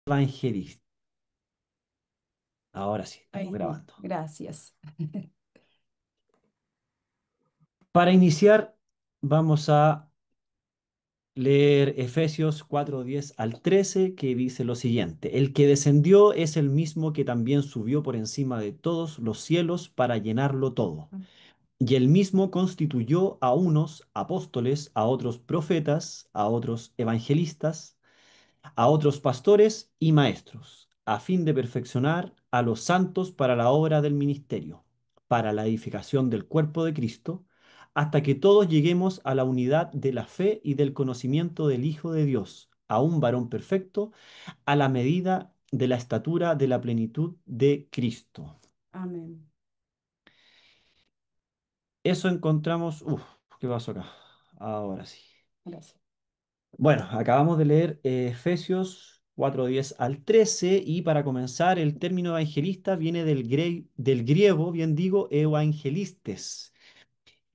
Evangelista. Ahora sí, Ahí estamos está. grabando. Gracias. Para iniciar, vamos a leer Efesios 4:10 al 13, que dice lo siguiente: El que descendió es el mismo que también subió por encima de todos los cielos para llenarlo todo. Y él mismo constituyó a unos apóstoles, a otros profetas, a otros evangelistas, a otros pastores y maestros, a fin de perfeccionar a los santos para la obra del ministerio, para la edificación del cuerpo de Cristo, hasta que todos lleguemos a la unidad de la fe y del conocimiento del Hijo de Dios, a un varón perfecto, a la medida de la estatura de la plenitud de Cristo. Amén. Eso encontramos. Uf, ¿qué pasó acá? Ahora sí. Gracias. Bueno, acabamos de leer Efesios 4:10 al 13, y para comenzar, el término evangelista viene del griego, bien digo, evangelistes.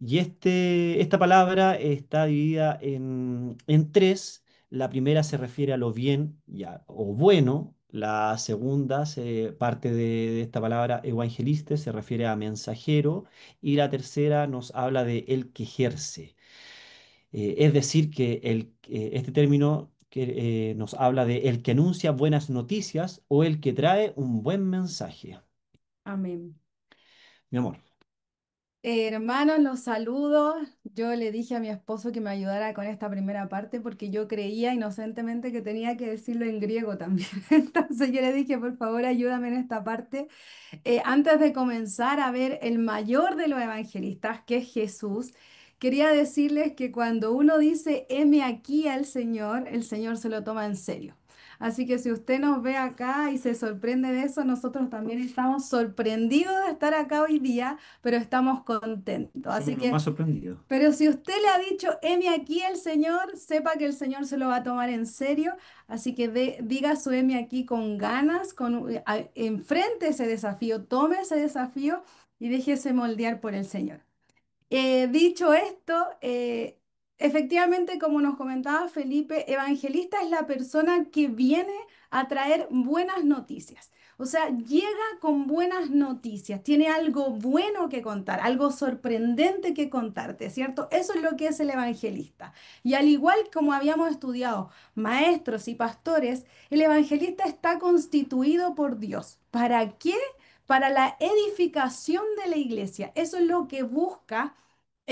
Y esta palabra está dividida en tres. La primera se refiere a lo bien ya, o bueno. La segunda parte de esta palabra evangeliste se refiere a mensajero. Y la tercera nos habla de el que ejerce. Es decir, que este término nos habla de el que anuncia buenas noticias o el que trae un buen mensaje. Amén. Mi amor, Hermanos, los saludo. Yo le dije a mi esposo que me ayudara con esta primera parte porque yo creía inocentemente que tenía que decirlo en griego también. Entonces yo le dije, por favor, ayúdame en esta parte. Antes de comenzar a ver el mayor de los evangelistas, que es Jesús, quería decirles que cuando uno dice, heme aquí al Señor, el Señor se lo toma en serio. Así que si usted nos ve acá y se sorprende de eso, nosotros también estamos sorprendidos de estar acá hoy día, pero estamos contentos. Así somos los que, más sorprendidos. pero si usted le ha dicho, heme aquí el Señor, sepa que el Señor se lo va a tomar en serio. Así que diga su heme aquí con ganas, enfrente ese desafío, tome ese desafío y déjese moldear por el Señor. Dicho esto, efectivamente, como nos comentaba Felipe, evangelista es la persona que viene a traer buenas noticias. O sea, llega con buenas noticias, tiene algo bueno que contar, algo sorprendente que contarte, ¿cierto? Eso es lo que es el evangelista. Y al igual como habíamos estudiado maestros y pastores, el evangelista está constituido por Dios. ¿Para qué? Para la edificación de la iglesia. Eso es lo que busca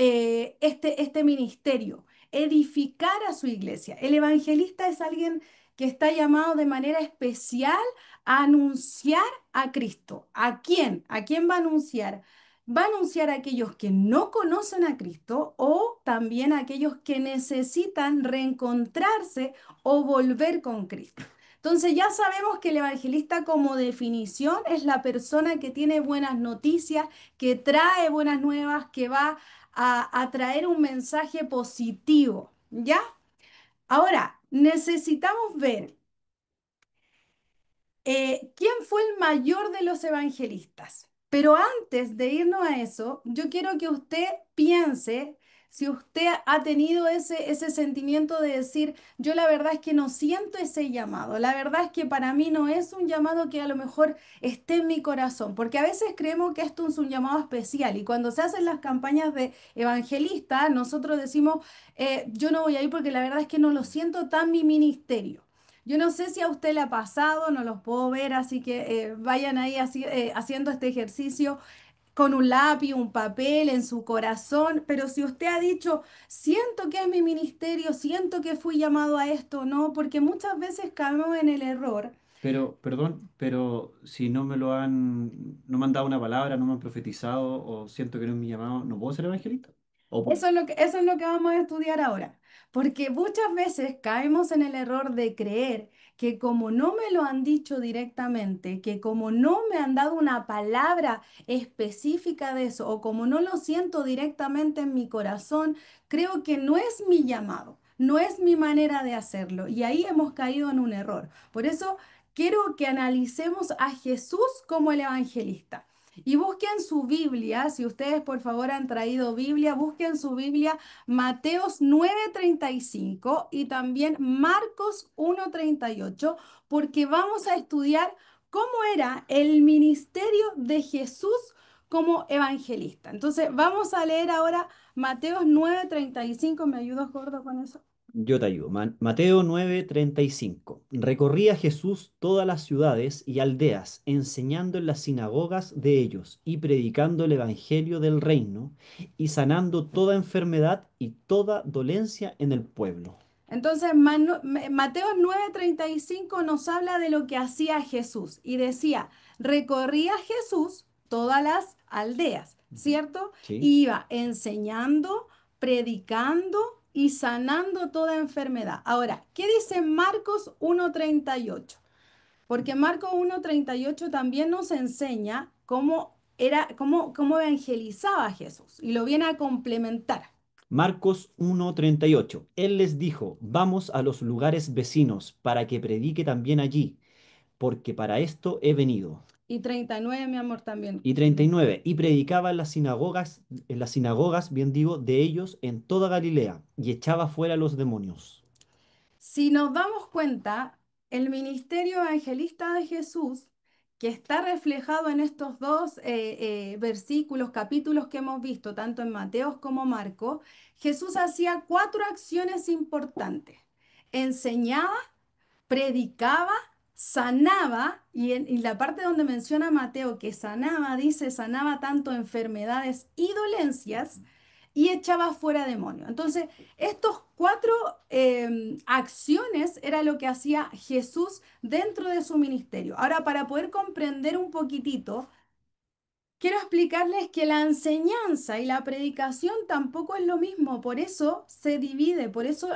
este ministerio, edificar a su iglesia. El evangelista es alguien que está llamado de manera especial a anunciar a Cristo. ¿A quién? ¿A quién va a anunciar? Va a anunciar a aquellos que no conocen a Cristo o también a aquellos que necesitan reencontrarse o volver con Cristo. Entonces ya sabemos que el evangelista como definición es la persona que tiene buenas noticias, que trae buenas nuevas, que va a traer un mensaje positivo, ¿ya? Ahora, necesitamos ver quién fue el mayor de los evangelistas. Pero antes de irnos a eso, yo quiero que usted piense si usted ha tenido ese sentimiento de decir, yo la verdad es que no siento ese llamado, la verdad es que para mí no es un llamado que a lo mejor esté en mi corazón, porque a veces creemos que esto es un llamado especial y cuando se hacen las campañas de evangelistas, nosotros decimos, yo no voy a ir porque la verdad es que no lo siento tan mi ministerio. Yo no sé si a usted le ha pasado, no los puedo ver, así que vayan ahí haciendo este ejercicio con un lápiz, un papel en su corazón, pero si usted ha dicho, siento que es mi ministerio, siento que fui llamado a esto, no, porque muchas veces caemos en el error. Pero, perdón, pero si no me han dado una palabra, no me han profetizado o siento que no es mi llamado, ¿no puedo ser evangelista? O, Eso es lo que vamos a estudiar ahora, porque muchas veces caemos en el error de creer que como no me lo han dicho directamente, que como no me han dado una palabra específica de eso, o como no lo siento directamente en mi corazón, creo que no es mi llamado, no es mi manera de hacerlo, y ahí hemos caído en un error. Por eso quiero que analicemos a Jesús como el evangelista. Y busquen su Biblia, si ustedes por favor han traído Biblia, busquen su Biblia Mateos 9:35 y también Marcos 1:38, porque vamos a estudiar cómo era el ministerio de Jesús como evangelista. Entonces, vamos a leer ahora Mateos 9:35. ¿Me ayudas, gordo, con eso? Yo te ayudo. Mateo 9:35. Recorría Jesús todas las ciudades y aldeas, enseñando en las sinagogas de ellos y predicando el evangelio del reino y sanando toda enfermedad y toda dolencia en el pueblo. Entonces, Mateo 9:35 nos habla de lo que hacía Jesús y decía, recorría Jesús todas las aldeas, Ujú. ¿cierto? ¿Sí? Iba enseñando, predicando y sanando toda enfermedad. Ahora, ¿qué dice Marcos 1:38? Porque Marcos 1:38 también nos enseña cómo era, cómo evangelizaba Jesús y lo viene a complementar. Marcos 1:38. Él les dijo, vamos a los lugares vecinos para que predique también allí, porque para esto he venido. Y 39, mi amor, también. Y 39. Y predicaba en las sinagogas, bien digo, de ellos en toda Galilea, y echaba fuera los demonios. Si nos damos cuenta, el ministerio evangelista de Jesús, que está reflejado en estos dos versículos, capítulos que hemos visto, tanto en Mateos como Marcos, Jesús hacía cuatro acciones importantes. Enseñaba, predicaba, sanaba, y la parte donde menciona Mateo que sanaba, dice, sanaba tanto enfermedades y dolencias y echaba fuera demonios. Entonces, estos cuatro acciones era lo que hacía Jesús dentro de su ministerio. Ahora, para poder comprender un poquitito, quiero explicarles que la enseñanza y la predicación tampoco es lo mismo, por eso se divide, por eso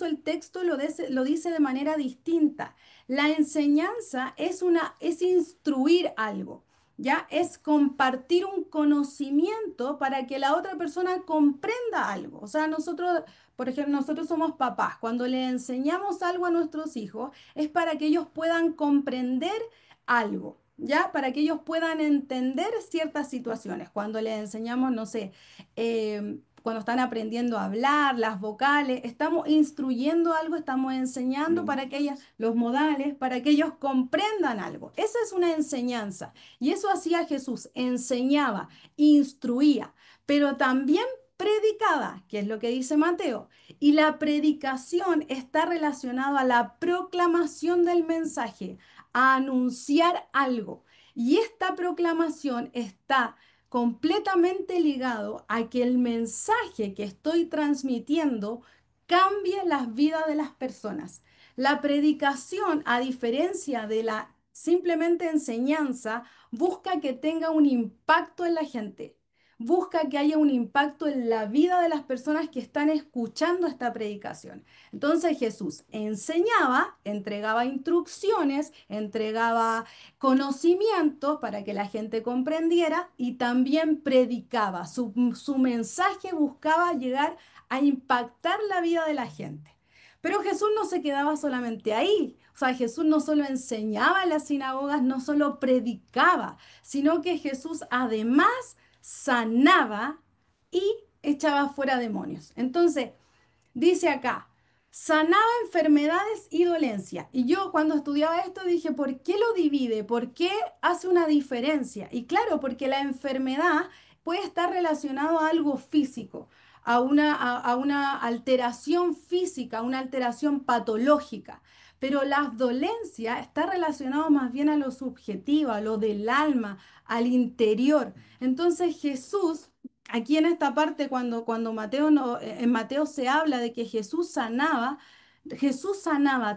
el texto lo dice de manera distinta. La enseñanza es instruir algo, ¿ya? Es compartir un conocimiento para que la otra persona comprenda algo. O sea, nosotros, por ejemplo, nosotros somos papás. Cuando le enseñamos algo a nuestros hijos, es para que ellos puedan comprender algo, ¿ya? Para que ellos puedan entender ciertas situaciones. Cuando les enseñamos, no sé, cuando están aprendiendo a hablar, las vocales, estamos instruyendo algo, estamos enseñando Los para que ellas, modales. los modales, para que ellos comprendan algo. Esa es una enseñanza. Y eso hacía Jesús, enseñaba, instruía, pero también predicaba, que es lo que dice Mateo. Y la predicación está relacionada a la proclamación del mensaje, a anunciar algo. Y esta proclamación está completamente ligado a que el mensaje que estoy transmitiendo cambie las vidas de las personas. La predicación, a diferencia de la simplemente enseñanza, busca que tenga un impacto en la gente. Busca que haya un impacto en la vida de las personas que están escuchando esta predicación. Entonces Jesús enseñaba, entregaba instrucciones, entregaba conocimientos para que la gente comprendiera y también predicaba. Su mensaje buscaba llegar a impactar la vida de la gente. Pero Jesús no se quedaba solamente ahí. O sea, Jesús no solo enseñaba en las sinagogas, no solo predicaba, sino que Jesús además sanaba y echaba fuera demonios. Entonces, dice acá, sanaba enfermedades y dolencias. Y yo cuando estudiaba esto dije, ¿por qué lo divide? ¿Por qué hace una diferencia? Y claro, porque la enfermedad puede estar relacionado a algo físico, a una alteración física, a una alteración patológica. Pero las dolencias está relacionado más bien a lo subjetivo, a lo del alma, al interior. Entonces Jesús aquí en esta parte, cuando Mateo no, en Mateo se habla de que Jesús sanaba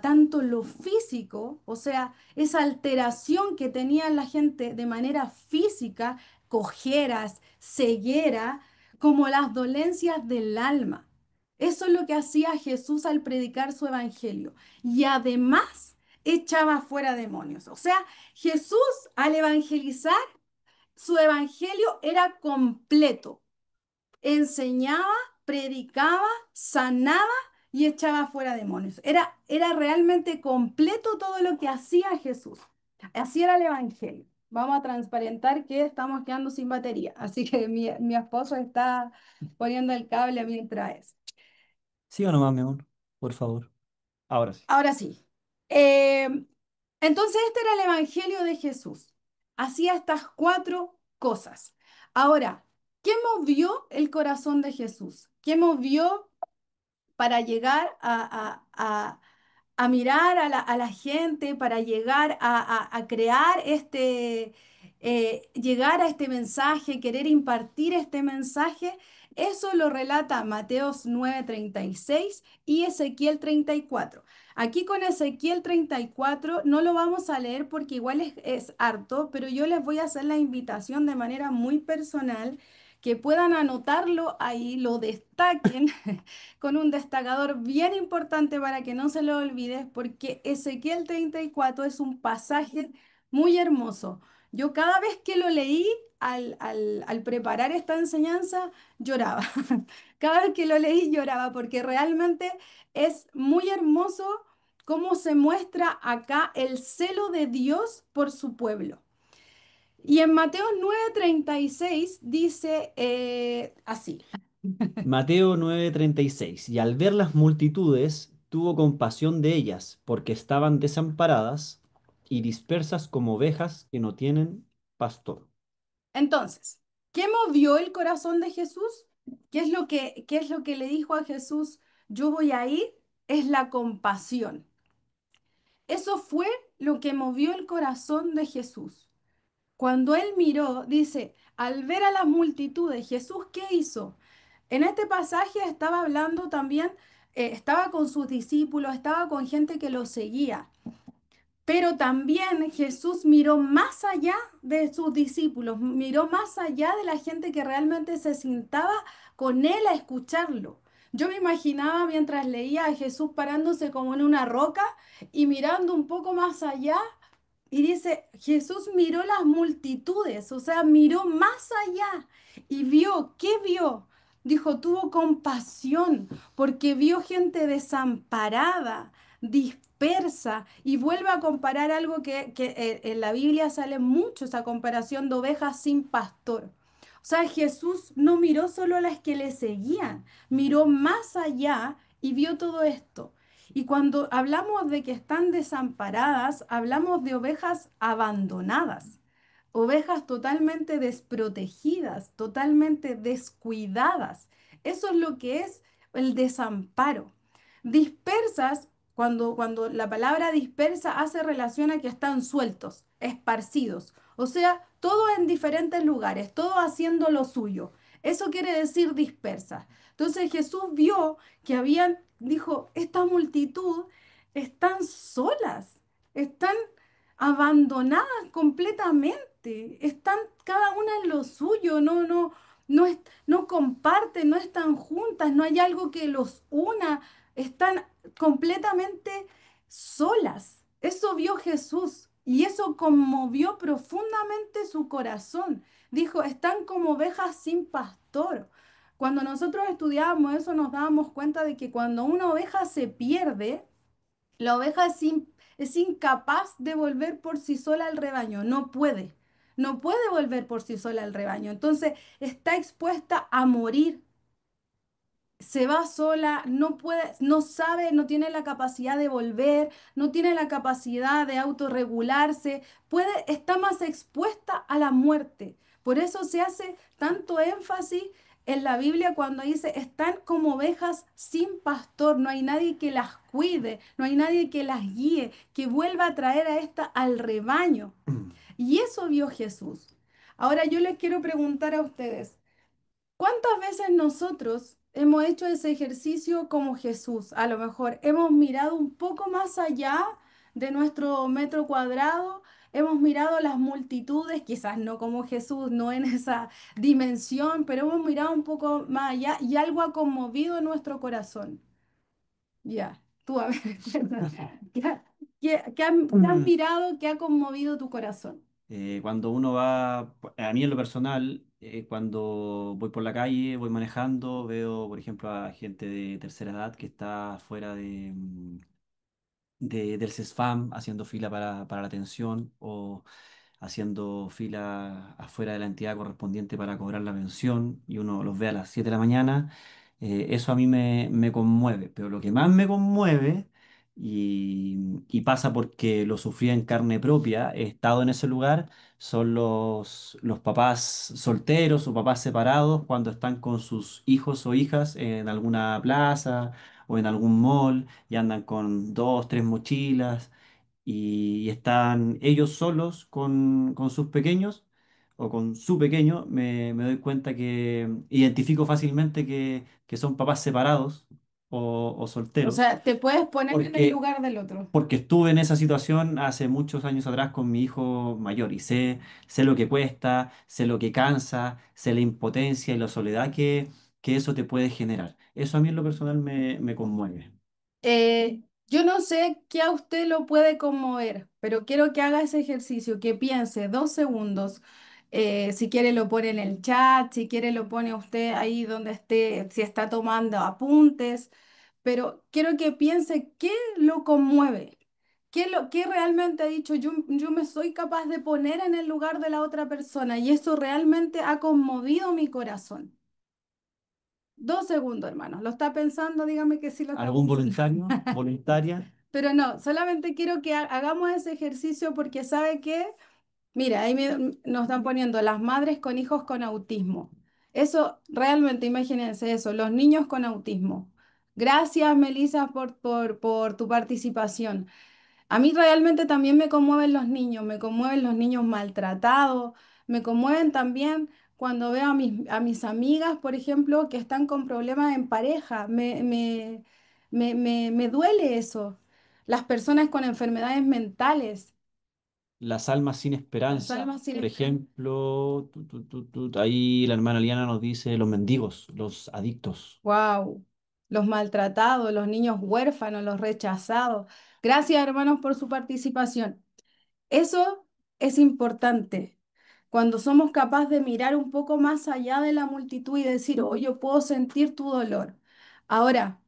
tanto lo físico, o sea, esa alteración que tenía la gente de manera física, cojeras, ceguera, como las dolencias del alma. Eso es lo que hacía Jesús al predicar su evangelio. Y además echaba fuera demonios. O sea, Jesús al evangelizar, su evangelio era completo. Enseñaba, predicaba, sanaba y echaba fuera demonios. Era realmente completo todo lo que hacía Jesús. Así era el Evangelio. vamos a transparentar que estamos quedando sin batería. Así que mi esposo está poniendo el cable mientras es. Siga nomás, mi amor, por favor. Ahora sí. Ahora sí. Eh, entonces, este era el Evangelio de Jesús. Hacía estas cuatro cosas. Ahora, ¿qué movió el corazón de Jesús? ¿Qué movió para llegar a mirar a la gente, para llegar a crear llegar a este mensaje, querer impartir este mensaje? Eso lo relata Mateos 9:36 y Ezequiel 34. Aquí con Ezequiel 34 no lo vamos a leer porque igual es harto, pero yo les voy a hacer la invitación de manera muy personal que puedan anotarlo ahí, lo destaquen con un destacador bien importante para que no se lo olvides, porque Ezequiel 34 es un pasaje muy hermoso. Yo cada vez que lo leí al preparar esta enseñanza, lloraba. Cada vez que lo leí, lloraba, porque realmente es muy hermoso cómo se muestra acá el celo de Dios por su pueblo. Y en Mateo 9:36 dice así. Mateo 9:36. Y al ver las multitudes, tuvo compasión de ellas, porque estaban desamparadas y dispersas como ovejas que no tienen pastor. Entonces, ¿qué movió el corazón de Jesús? Qué es lo que le dijo a Jesús? Yo voy a ir, es la compasión. Eso fue lo que movió el corazón de Jesús. Cuando él miró, dice, al ver a las multitudes, Jesús, ¿qué hizo? En este pasaje estaba hablando también, estaba con sus discípulos, estaba con gente que lo seguía. Pero también Jesús miró más allá de sus discípulos, miró más allá de la gente que realmente se sentaba con él a escucharlo. Yo me imaginaba mientras leía a Jesús parándose como en una roca y mirando un poco más allá y dice, Jesús miró las multitudes, o sea, miró más allá y vio, ¿qué vio? Dijo, tuvo compasión porque vio gente desamparada, dispersa y vuelve a comparar algo que en la Biblia sale mucho, esa comparación de ovejas sin pastor. O sea, Jesús no miró solo a las que le seguían, miró más allá y vio todo esto. Y cuando hablamos de que están desamparadas, hablamos de ovejas abandonadas, ovejas totalmente desprotegidas, totalmente descuidadas. Eso es lo que es el desamparo. Dispersas, cuando la palabra dispersa hace relación a que están sueltos, esparcidos, o sea, todo en diferentes lugares, todo haciendo lo suyo. Eso quiere decir dispersa. Entonces Jesús vio que habían, dijo, esta multitud están solas, están abandonadas completamente, están cada una en lo suyo, no comparten, no están juntas, no hay algo que los una, están completamente solas. Eso vio Jesús y eso conmovió profundamente su corazón. Dijo, están como ovejas sin pastor. Cuando nosotros estudiábamos eso nos dábamos cuenta de que cuando una oveja se pierde, la oveja es incapaz de volver por sí sola al rebaño, no puede, no puede volver por sí sola al rebaño. Entonces está expuesta a morir, se va sola, no puede, no sabe, no tiene la capacidad de volver, no tiene la capacidad de autorregularse, puede, está más expuesta a la muerte. Por eso se hace tanto énfasis en la Biblia cuando dice, están como ovejas sin pastor, no hay nadie que las cuide, no hay nadie que las guíe, que vuelva a traer a esta al rebaño. Y eso vio Jesús. Ahora yo les quiero preguntar a ustedes. ¿Cuántas veces nosotros hemos hecho ese ejercicio como Jesús? A lo mejor hemos mirado un poco más allá de nuestro metro cuadrado, hemos mirado las multitudes, quizás no como Jesús, no en esa dimensión, pero hemos mirado un poco más allá y algo ha conmovido nuestro corazón. Ya, tú a ver, ¿qué has mirado que ha conmovido tu corazón? Cuando uno va, a mí en lo personal, cuando voy por la calle, voy manejando, veo, por ejemplo, a gente de tercera edad que está fuera del CESFAM haciendo fila para la atención, o haciendo fila afuera de la entidad correspondiente para cobrar la pensión y uno los ve a las 7 de la mañana, eso a mí me conmueve. Pero lo que más me conmueve, y pasa porque lo sufrí en carne propia, he estado en ese lugar, son los papás solteros o papás separados cuando están con sus hijos o hijas en alguna plaza o en algún mall y andan con dos, tres mochilas y están ellos solos con sus pequeños o con su pequeño, me doy cuenta que identifico fácilmente que son papás separados o O solteros, sea, te puedes poner en el porque, lugar del otro. porque estuve en esa situación hace muchos años atrás con mi hijo mayor y sé lo que cuesta, sé lo que cansa, sé la impotencia y la soledad que eso te puede generar. Eso a mí en lo personal me conmueve. Yo no sé qué a usted lo puede conmover, pero quiero que haga ese ejercicio, que piense 2 segundos. Si quiere lo pone en el chat, si quiere lo pone usted ahí donde esté, si está tomando apuntes, pero quiero que piense qué lo conmueve, qué realmente ha dicho, yo me soy capaz de poner en el lugar de la otra persona y eso realmente ha conmovido mi corazón. 2 segundos, hermano. ¿Lo está pensando? Dígame que sí lo está ¿Algún pensando. voluntario, voluntaria? Pero no, solamente quiero que hagamos ese ejercicio porque sabe que, mira, nos están poniendo las madres con hijos con autismo. Eso, realmente, imagínense eso, los niños con autismo. Gracias, Melissa, por tu participación. A mí realmente también me conmueven los niños maltratados, me conmueven también cuando veo a mis amigas, por ejemplo, que están con problemas en pareja. Me duele eso. Las personas con enfermedades mentales, Las almas sin las esperanza. almas sin Por esperanza. ejemplo, ahí la hermana Liana nos dice los mendigos, los adictos. Wow, los maltratados, los niños huérfanos, los rechazados. Gracias, hermanos, por su participación. Eso es importante. Cuando somos capaces de mirar un poco más allá de la multitud y decir, oh, yo puedo sentir tu dolor. Ahora,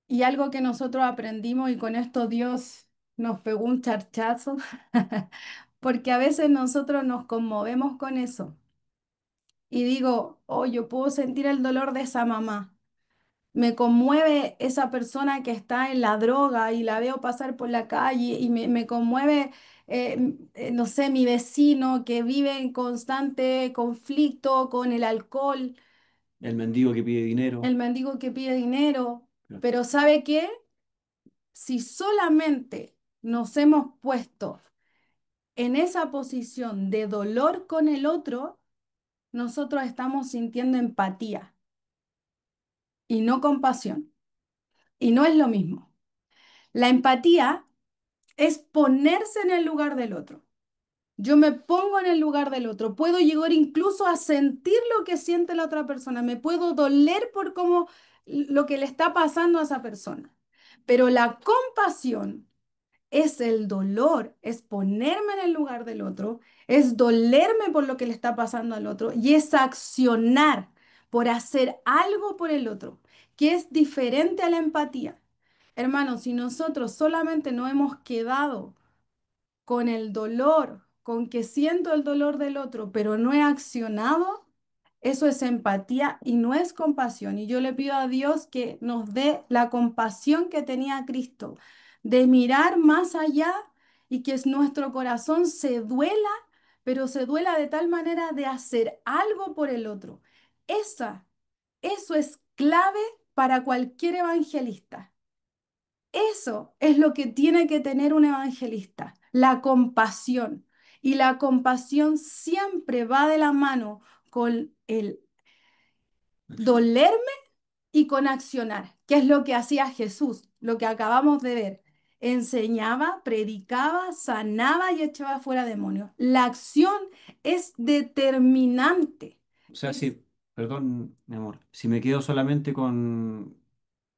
y algo que nosotros aprendimos y con esto Dios nos pegó un charchazo, porque a veces nosotros nos conmovemos con eso. Y digo, oh, yo puedo sentir el dolor de esa mamá. Me conmueve esa persona que está en la droga y la veo pasar por la calle y me conmueve, no sé, mi vecino que vive en constante conflicto con el alcohol, El mendigo que pide el dinero. mendigo que pide dinero. Claro. Pero ¿sabe qué? Si solamente nos hemos puesto en esa posición de dolor con el otro, nosotros estamos sintiendo empatía y no compasión. Y no es lo mismo. La empatía es ponerse en el lugar del otro. Yo me pongo en el lugar del otro. Puedo llegar incluso a sentir lo que siente la otra persona. Me puedo doler por cómo lo que le está pasando a esa persona. Pero la compasión es el dolor, es ponerme en el lugar del otro, es dolerme por lo que le está pasando al otro y es accionar por hacer algo por el otro, que es diferente a la empatía. Hermanos, si nosotros solamente no hemos quedado con el dolor, con que siento el dolor del otro, pero no he accionado, eso es empatía y no es compasión. Y yo le pido a Dios que nos dé la compasión que tenía Cristo, de mirar más allá y que nuestro corazón se duela, pero se duela de tal manera de hacer algo por el otro. Esa, eso es clave para cualquier evangelista. Eso es lo que tiene que tener un evangelista, la compasión. Y la compasión siempre va de la mano con el Acción. dolerme y con accionar, que es lo que hacía Jesús, lo que acabamos de ver. Enseñaba, predicaba, sanaba y echaba fuera demonios. La acción es determinante. O sea, Es, sí, perdón, mi amor, si me quedo solamente con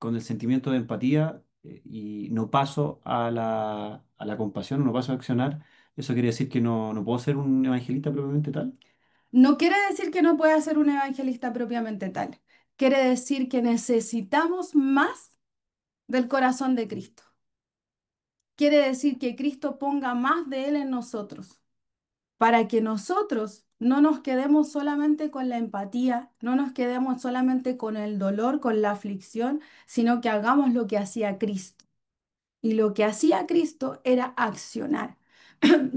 el sentimiento de empatía y no paso a la compasión, no paso a accionar, eso quiere decir que no puedo ser un evangelista propiamente tal. no quiere decir que no pueda ser un evangelista propiamente tal. Quiere decir que necesitamos más del corazón de Cristo. quiere decir que Cristo ponga más de Él en nosotros, para que nosotros no nos quedemos solamente con la empatía, no nos quedemos solamente con el dolor, con la aflicción, sino que hagamos lo que hacía Cristo. Y lo que hacía Cristo era accionar.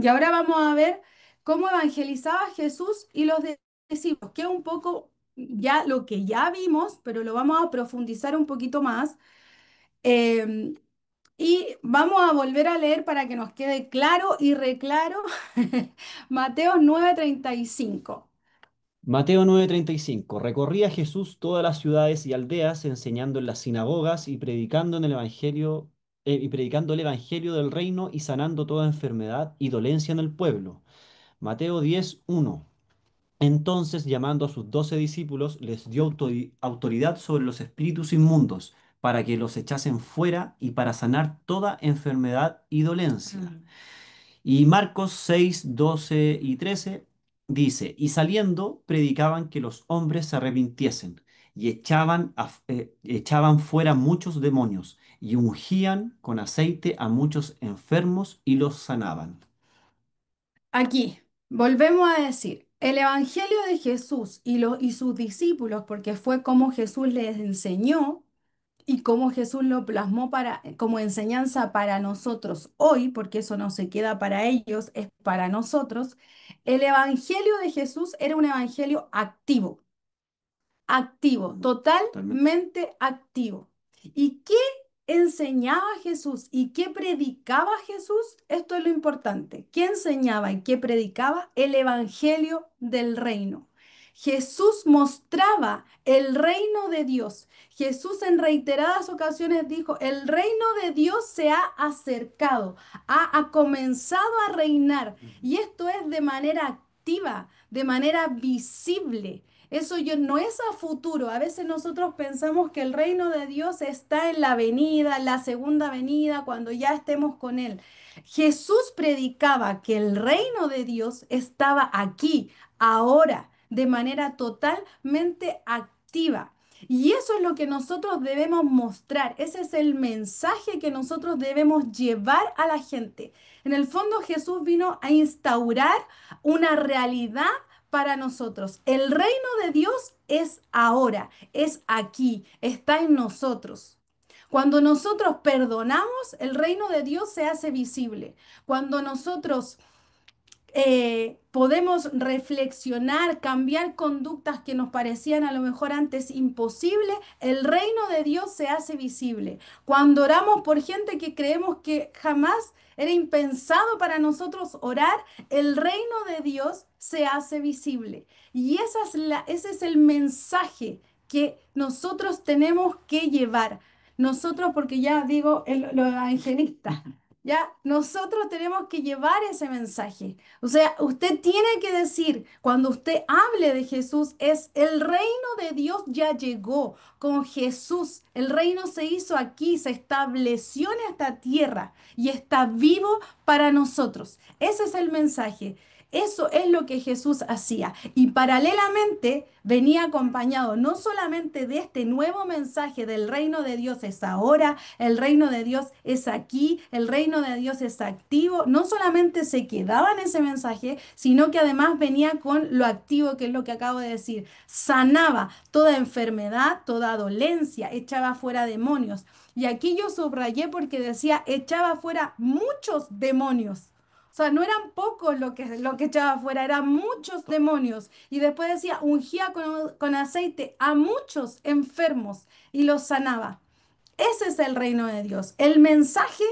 Y ahora vamos a ver cómo evangelizaba Jesús y los discípulos, que es un poco ya lo que ya vimos, pero lo vamos a profundizar un poquito más. Em, y vamos a volver a leer para que nos quede claro y reclaro Mateo 9:35. Mateo 9:35. Recorría Jesús todas las ciudades y aldeas, enseñando en las sinagogas y predicando en el evangelio, y predicando el evangelio del reino y sanando toda enfermedad y dolencia en el pueblo. Mateo 10:1. Entonces, llamando a sus 12 discípulos, les dio autoridad sobre los espíritus inmundos, para que los echasen fuera y para sanar toda enfermedad y dolencia. Mm. Y Marcos 6:12 y 13 dice, y saliendo predicaban que los hombres se arrepintiesen y echaban fuera muchos demonios y ungían con aceite a muchos enfermos y los sanaban. Aquí, volvemos a decir, el Evangelio de Jesús y sus discípulos, porque fue como Jesús les enseñó y cómo Jesús lo plasmó como enseñanza para nosotros hoy, porque eso no se queda para ellos, es para nosotros. El Evangelio de Jesús era un evangelio activo. Activo, Totalmente. totalmente activo. ¿Y qué enseñaba Jesús y qué predicaba Jesús? Esto es lo importante. ¿Qué enseñaba y qué predicaba? El evangelio del reino. Jesús mostraba el reino de Dios. Jesús en reiteradas ocasiones dijo, el reino de Dios se ha acercado, ha comenzado a reinar. Ujú. Y esto es de manera activa, de manera visible. Eso no es a futuro. A veces nosotros pensamos que el reino de Dios está en la venida, en la segunda venida, cuando ya estemos con Él. Jesús predicaba que el reino de Dios estaba aquí, ahora, de manera totalmente activa. Y eso es lo que nosotros debemos mostrar. Ese es el mensaje que nosotros debemos llevar a la gente. En el fondo, Jesús vino a instaurar una realidad para nosotros. El reino de Dios es ahora, es aquí, está en nosotros. Cuando nosotros perdonamos, el reino de Dios se hace visible. Cuando nosotros podemos reflexionar, cambiar conductas que nos parecían a lo mejor antes imposibles, el reino de Dios se hace visible. Cuando oramos por gente que creemos que jamás era impensado para nosotros orar, el reino de Dios se hace visible. Y ese es el mensaje que nosotros tenemos que llevar. Nosotros, porque ya digo, los evangelistas, ya nosotros tenemos que llevar ese mensaje. O sea, usted tiene que decir, cuando usted hable de Jesús, es el reino de Dios ya llegó con Jesús. El reino se hizo aquí, se estableció en esta tierra y está vivo para nosotros. Ese es el mensaje. Eso es lo que Jesús hacía. Y paralelamente venía acompañado no solamente de este nuevo mensaje del reino de Dios es ahora, el reino de Dios es aquí, el reino de Dios es activo. No solamente se quedaba en ese mensaje, sino que además venía con lo activo, que es lo que acabo de decir. Sanaba toda enfermedad, toda dolencia, echaba fuera demonios. Y aquí yo subrayé porque decía, echaba fuera muchos demonios. O sea, no eran pocos lo que echaba fuera, eran muchos demonios. Y después decía, ungía con aceite a muchos enfermos y los sanaba. Ese es el reino de Dios. El mensaje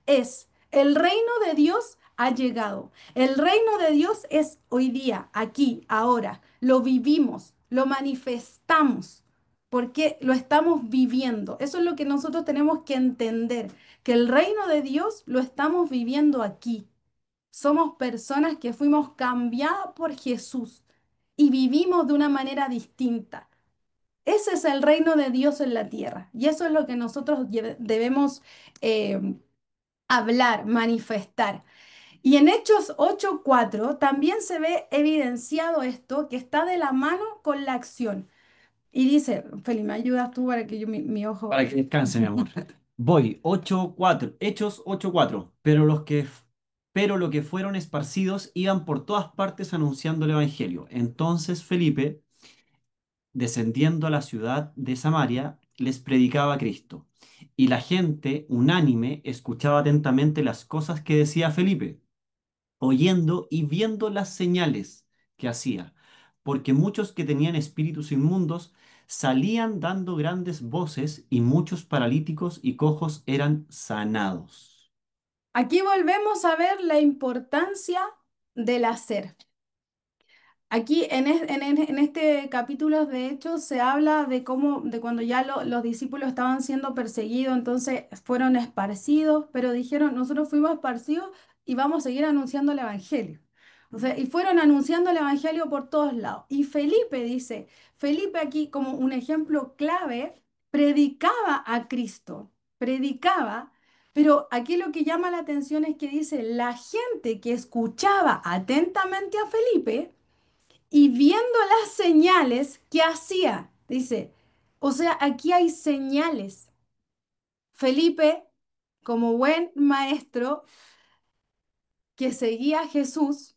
es, el reino de Dios ha llegado. El reino de Dios es hoy día, aquí, ahora. Lo vivimos, lo manifestamos, porque lo estamos viviendo. Eso es lo que nosotros tenemos que entender, que el reino de Dios lo estamos viviendo aquí. Somos personas que fuimos cambiadas por Jesús y vivimos de una manera distinta. Ese es el reino de Dios en la tierra. Y eso es lo que nosotros debemos eh, hablar, manifestar. Y en Hechos 8:4 también se ve evidenciado esto, que está de la mano con la acción. Y dice, Feli, ¿me ayudas tú para que yo mi ojo... Para que descanse, mi amor. Voy, 8:4, Hechos 8:4. Pero lo que fueron esparcidos iban por todas partes anunciando el Evangelio. Entonces Felipe, descendiendo a la ciudad de Samaria, les predicaba a Cristo. Y la gente, unánime, escuchaba atentamente las cosas que decía Felipe, oyendo y viendo las señales que hacía, porque muchos que tenían espíritus inmundos salían dando grandes voces y muchos paralíticos y cojos eran sanados. Aquí volvemos a ver la importancia del hacer. Aquí en este capítulo, de hecho, se habla de cómo, de cuando ya los discípulos estaban siendo perseguidos, entonces fueron esparcidos, pero dijeron, nosotros fuimos esparcidos y vamos a seguir anunciando el Evangelio. O sea, y fueron anunciando el Evangelio por todos lados. Y Felipe dice, Felipe aquí como un ejemplo clave, predicaba a Cristo, predicaba, pero aquí lo que llama la atención es que dice, la gente que escuchaba atentamente a Felipe, y viendo las señales que hacía, dice, o sea, aquí hay señales. Felipe, como buen maestro que seguía a Jesús,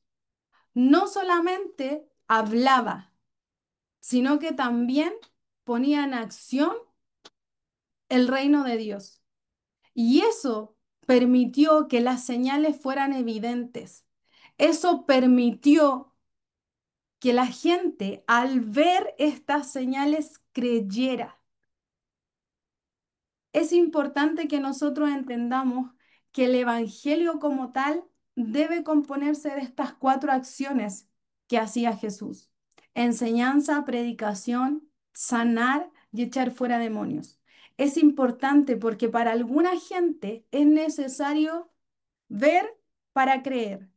no solamente hablaba, sino que también ponía en acción el reino de Dios. Y eso permitió que las señales fueran evidentes. Eso permitió que la gente al ver estas señales creyera. Es importante que nosotros entendamos que el Evangelio como tal debe componerse de estas cuatro acciones que hacía Jesús: enseñanza, predicación, sanar y echar fuera demonios. Es importante porque para alguna gente es necesario ver para creer.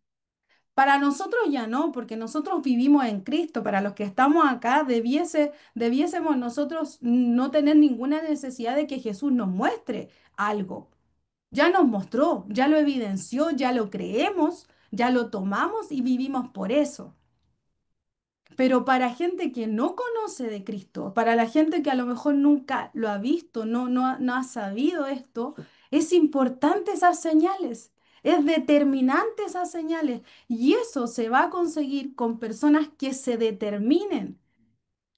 Para nosotros ya no, porque nosotros vivimos en Cristo. Para los que estamos acá, debiésemos nosotros no tener ninguna necesidad de que Jesús nos muestre algo. Ya nos mostró, ya lo evidenció, ya lo creemos, ya lo tomamos y vivimos por eso. Pero para gente que no conoce de Cristo, para la gente que a lo mejor nunca lo ha visto, no ha sabido esto, es importante esas señales, es determinante esas señales. Y eso se va a conseguir con personas que se determinen,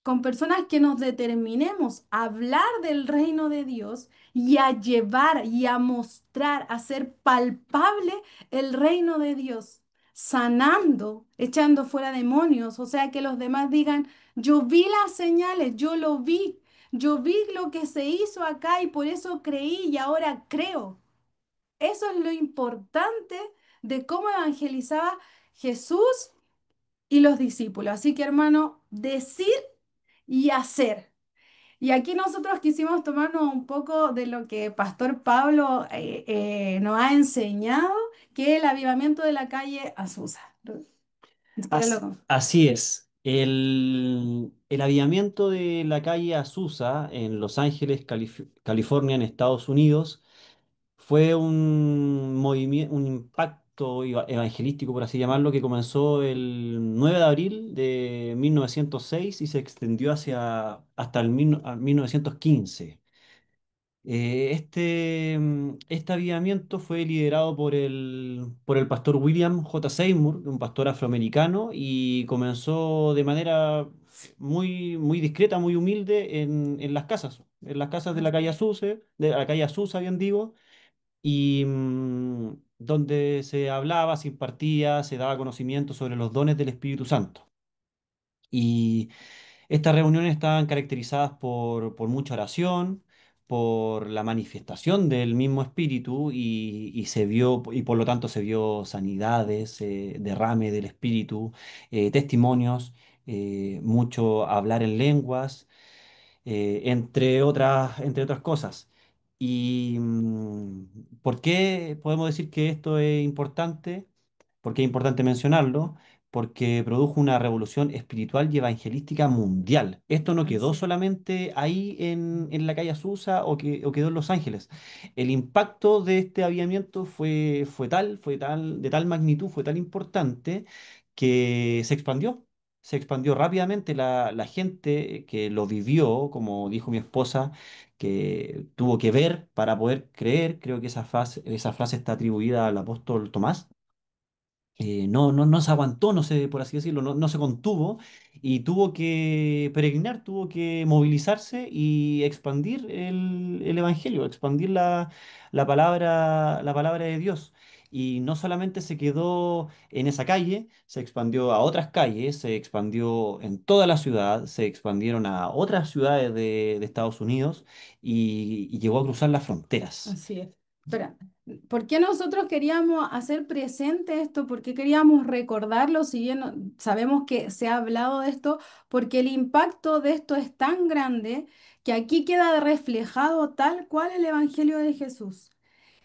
con personas que nos determinemos a hablar del reino de Dios y a llevar y a mostrar, a hacer palpable el reino de Dios, sanando, echando fuera demonios, o sea, que los demás digan, yo vi las señales, yo lo vi, yo vi lo que se hizo acá y por eso creí y ahora creo. Eso es lo importante de cómo evangelizaba Jesús y los discípulos. Así que, hermano, decir y hacer. Y aquí nosotros quisimos tomarnos un poco de lo que Pastor Pablo nos ha enseñado, que es el avivamiento de la calle Azusa. Espero Así es. El avivamiento de la calle Azusa en Los Ángeles, California, en Estados Unidos, fue un movimiento, un impacto evangelístico, por así llamarlo, que comenzó el 9 de abril de 1906 y se extendió hasta el 1915. Este avivamiento fue liderado por el pastor William J. Seymour, un pastor afroamericano, y comenzó de manera muy, muy discreta, muy humilde en las casas de la calle Azusa, de la calle Azusa, bien digo, y donde se hablaba, se impartía, se daba conocimiento sobre los dones del Espíritu Santo. Y estas reuniones estaban caracterizadas por mucha oración, por la manifestación del mismo espíritu y se vio, y por lo tanto se vio sanidades, derrame del espíritu, testimonios, mucho hablar en lenguas, entre otras cosas. ¿Y por qué podemos decir que esto es importante? ¿Por qué es importante mencionarlo? Porque produjo una revolución espiritual y evangelística mundial. Esto no quedó Así es. solamente ahí en la calle Azusa o quedó en Los Ángeles. El impacto de este avivamiento fue tal, de tal magnitud, fue tan importante que se expandió. Se expandió rápidamente la gente que lo vivió, como dijo mi esposa, que tuvo que ver para poder creer. Creo que esa frase está atribuida al apóstol Tomás. No se aguantó, no sé, por así decirlo, no se contuvo y tuvo que peregrinar, tuvo que movilizarse y expandir el evangelio, expandir la palabra de Dios. Y no solamente se quedó en esa calle, se expandió a otras calles, se expandió en toda la ciudad, se expandieron a otras ciudades de Estados Unidos y llegó a cruzar las fronteras. Así es. Pero, ¿por qué nosotros queríamos hacer presente esto? ¿Por qué queríamos recordarlo? Si bien sabemos que se ha hablado de esto, porque el impacto de esto es tan grande que aquí queda reflejado tal cual el Evangelio de Jesús.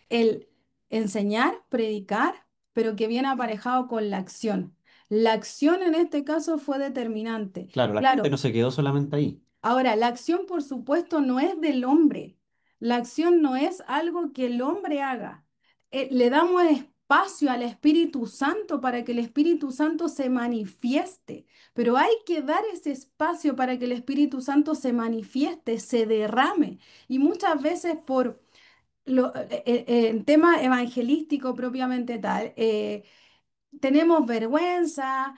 El enseñar, predicar, pero que viene aparejado con la acción. La acción en este caso fue determinante. Claro, la gente Claro, no se quedó solamente ahí. ahora, la acción, por supuesto, no es del hombre. La acción no es algo que el hombre haga. Le damos espacio al Espíritu Santo para que el Espíritu Santo se manifieste, pero hay que dar ese espacio para que el Espíritu Santo se manifieste, se derrame. Y muchas veces en tema evangelístico propiamente tal, tenemos vergüenza,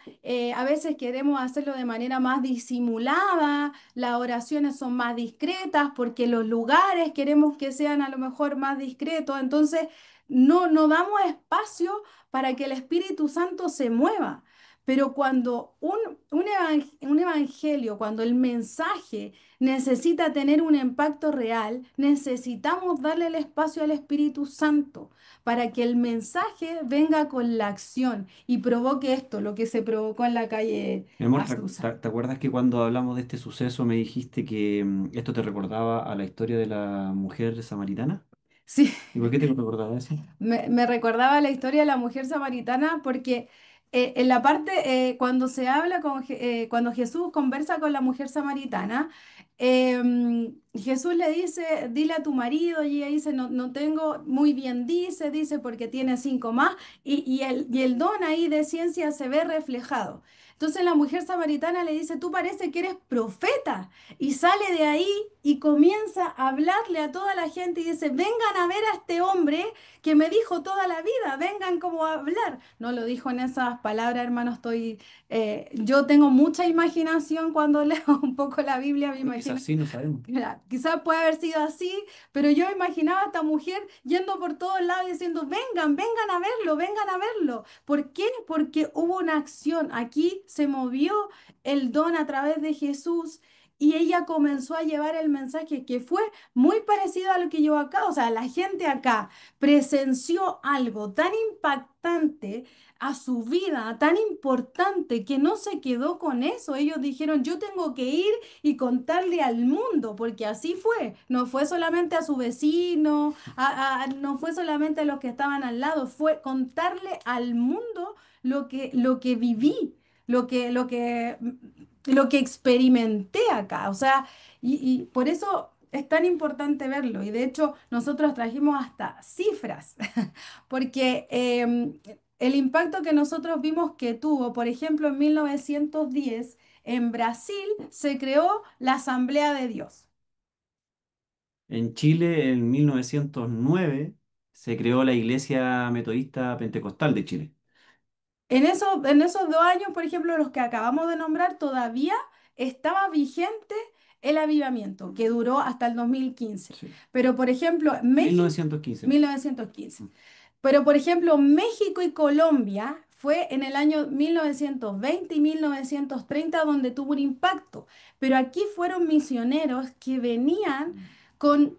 a veces queremos hacerlo de manera más disimulada, las oraciones son más discretas porque los lugares queremos que sean a lo mejor más discretos, entonces no damos espacio para que el Espíritu Santo se mueva. Pero cuando un evangelio, cuando el mensaje necesita tener un impacto real, necesitamos darle el espacio al Espíritu Santo para que el mensaje venga con la acción y provoque esto, lo que se provocó en la calle Mi amor, Azusa. te acuerdas que cuando hablamos de este suceso me dijiste que esto te recordaba a la historia de la mujer samaritana? Sí, ¿Y por qué te recordaba eso? me recordaba la historia de la mujer samaritana porque en la parte cuando se habla cuando Jesús conversa con la mujer samaritana, Jesús le dice, dile a tu marido, y ella dice, no tengo, muy bien dice, porque tiene cinco más, y el don ahí de ciencia se ve reflejado. Entonces la mujer samaritana le dice, tú parece que eres profeta, y sale de ahí y comienza a hablarle a toda la gente y dice, vengan a ver a este hombre que me dijo toda la vida, vengan como a hablar. No lo dijo en esas palabras, hermano, yo tengo mucha imaginación cuando leo un poco la Biblia, me Bueno, imagino. quizás sí, no sabemos. Mira, quizás puede haber sido así, pero yo imaginaba a esta mujer yendo por todos lados diciendo, vengan a verlo, vengan a verlo. ¿Por qué? Porque hubo una acción. Aquí se movió el don a través de Jesús y ella comenzó a llevar el mensaje que fue muy parecido a lo que llevó acá. O sea, la gente acá presenció algo tan impactante a su vida, tan importante, que no se quedó con eso. Ellos dijeron, yo tengo que ir y contarle al mundo, porque así fue. No fue solamente a su vecino, no fue solamente a los que estaban al lado, fue contarle al mundo lo que viví, lo que, lo que, lo que experimenté acá. O sea, y por eso es tan importante verlo. Y de hecho, nosotros trajimos hasta cifras, porque el impacto que nosotros vimos que tuvo, por ejemplo, en 1910, en Brasil se creó la Asamblea de Dios. En Chile, en 1909, se creó la Iglesia Metodista Pentecostal de Chile. En esos 2 años, por ejemplo, los que acabamos de nombrar, todavía estaba vigente el avivamiento, que duró hasta el 2015. Sí. Pero, por ejemplo, México, 1915. 1915. Pero, por ejemplo, México y Colombia fue en el año 1920 y 1930 donde tuvo un impacto. Pero aquí fueron misioneros que venían con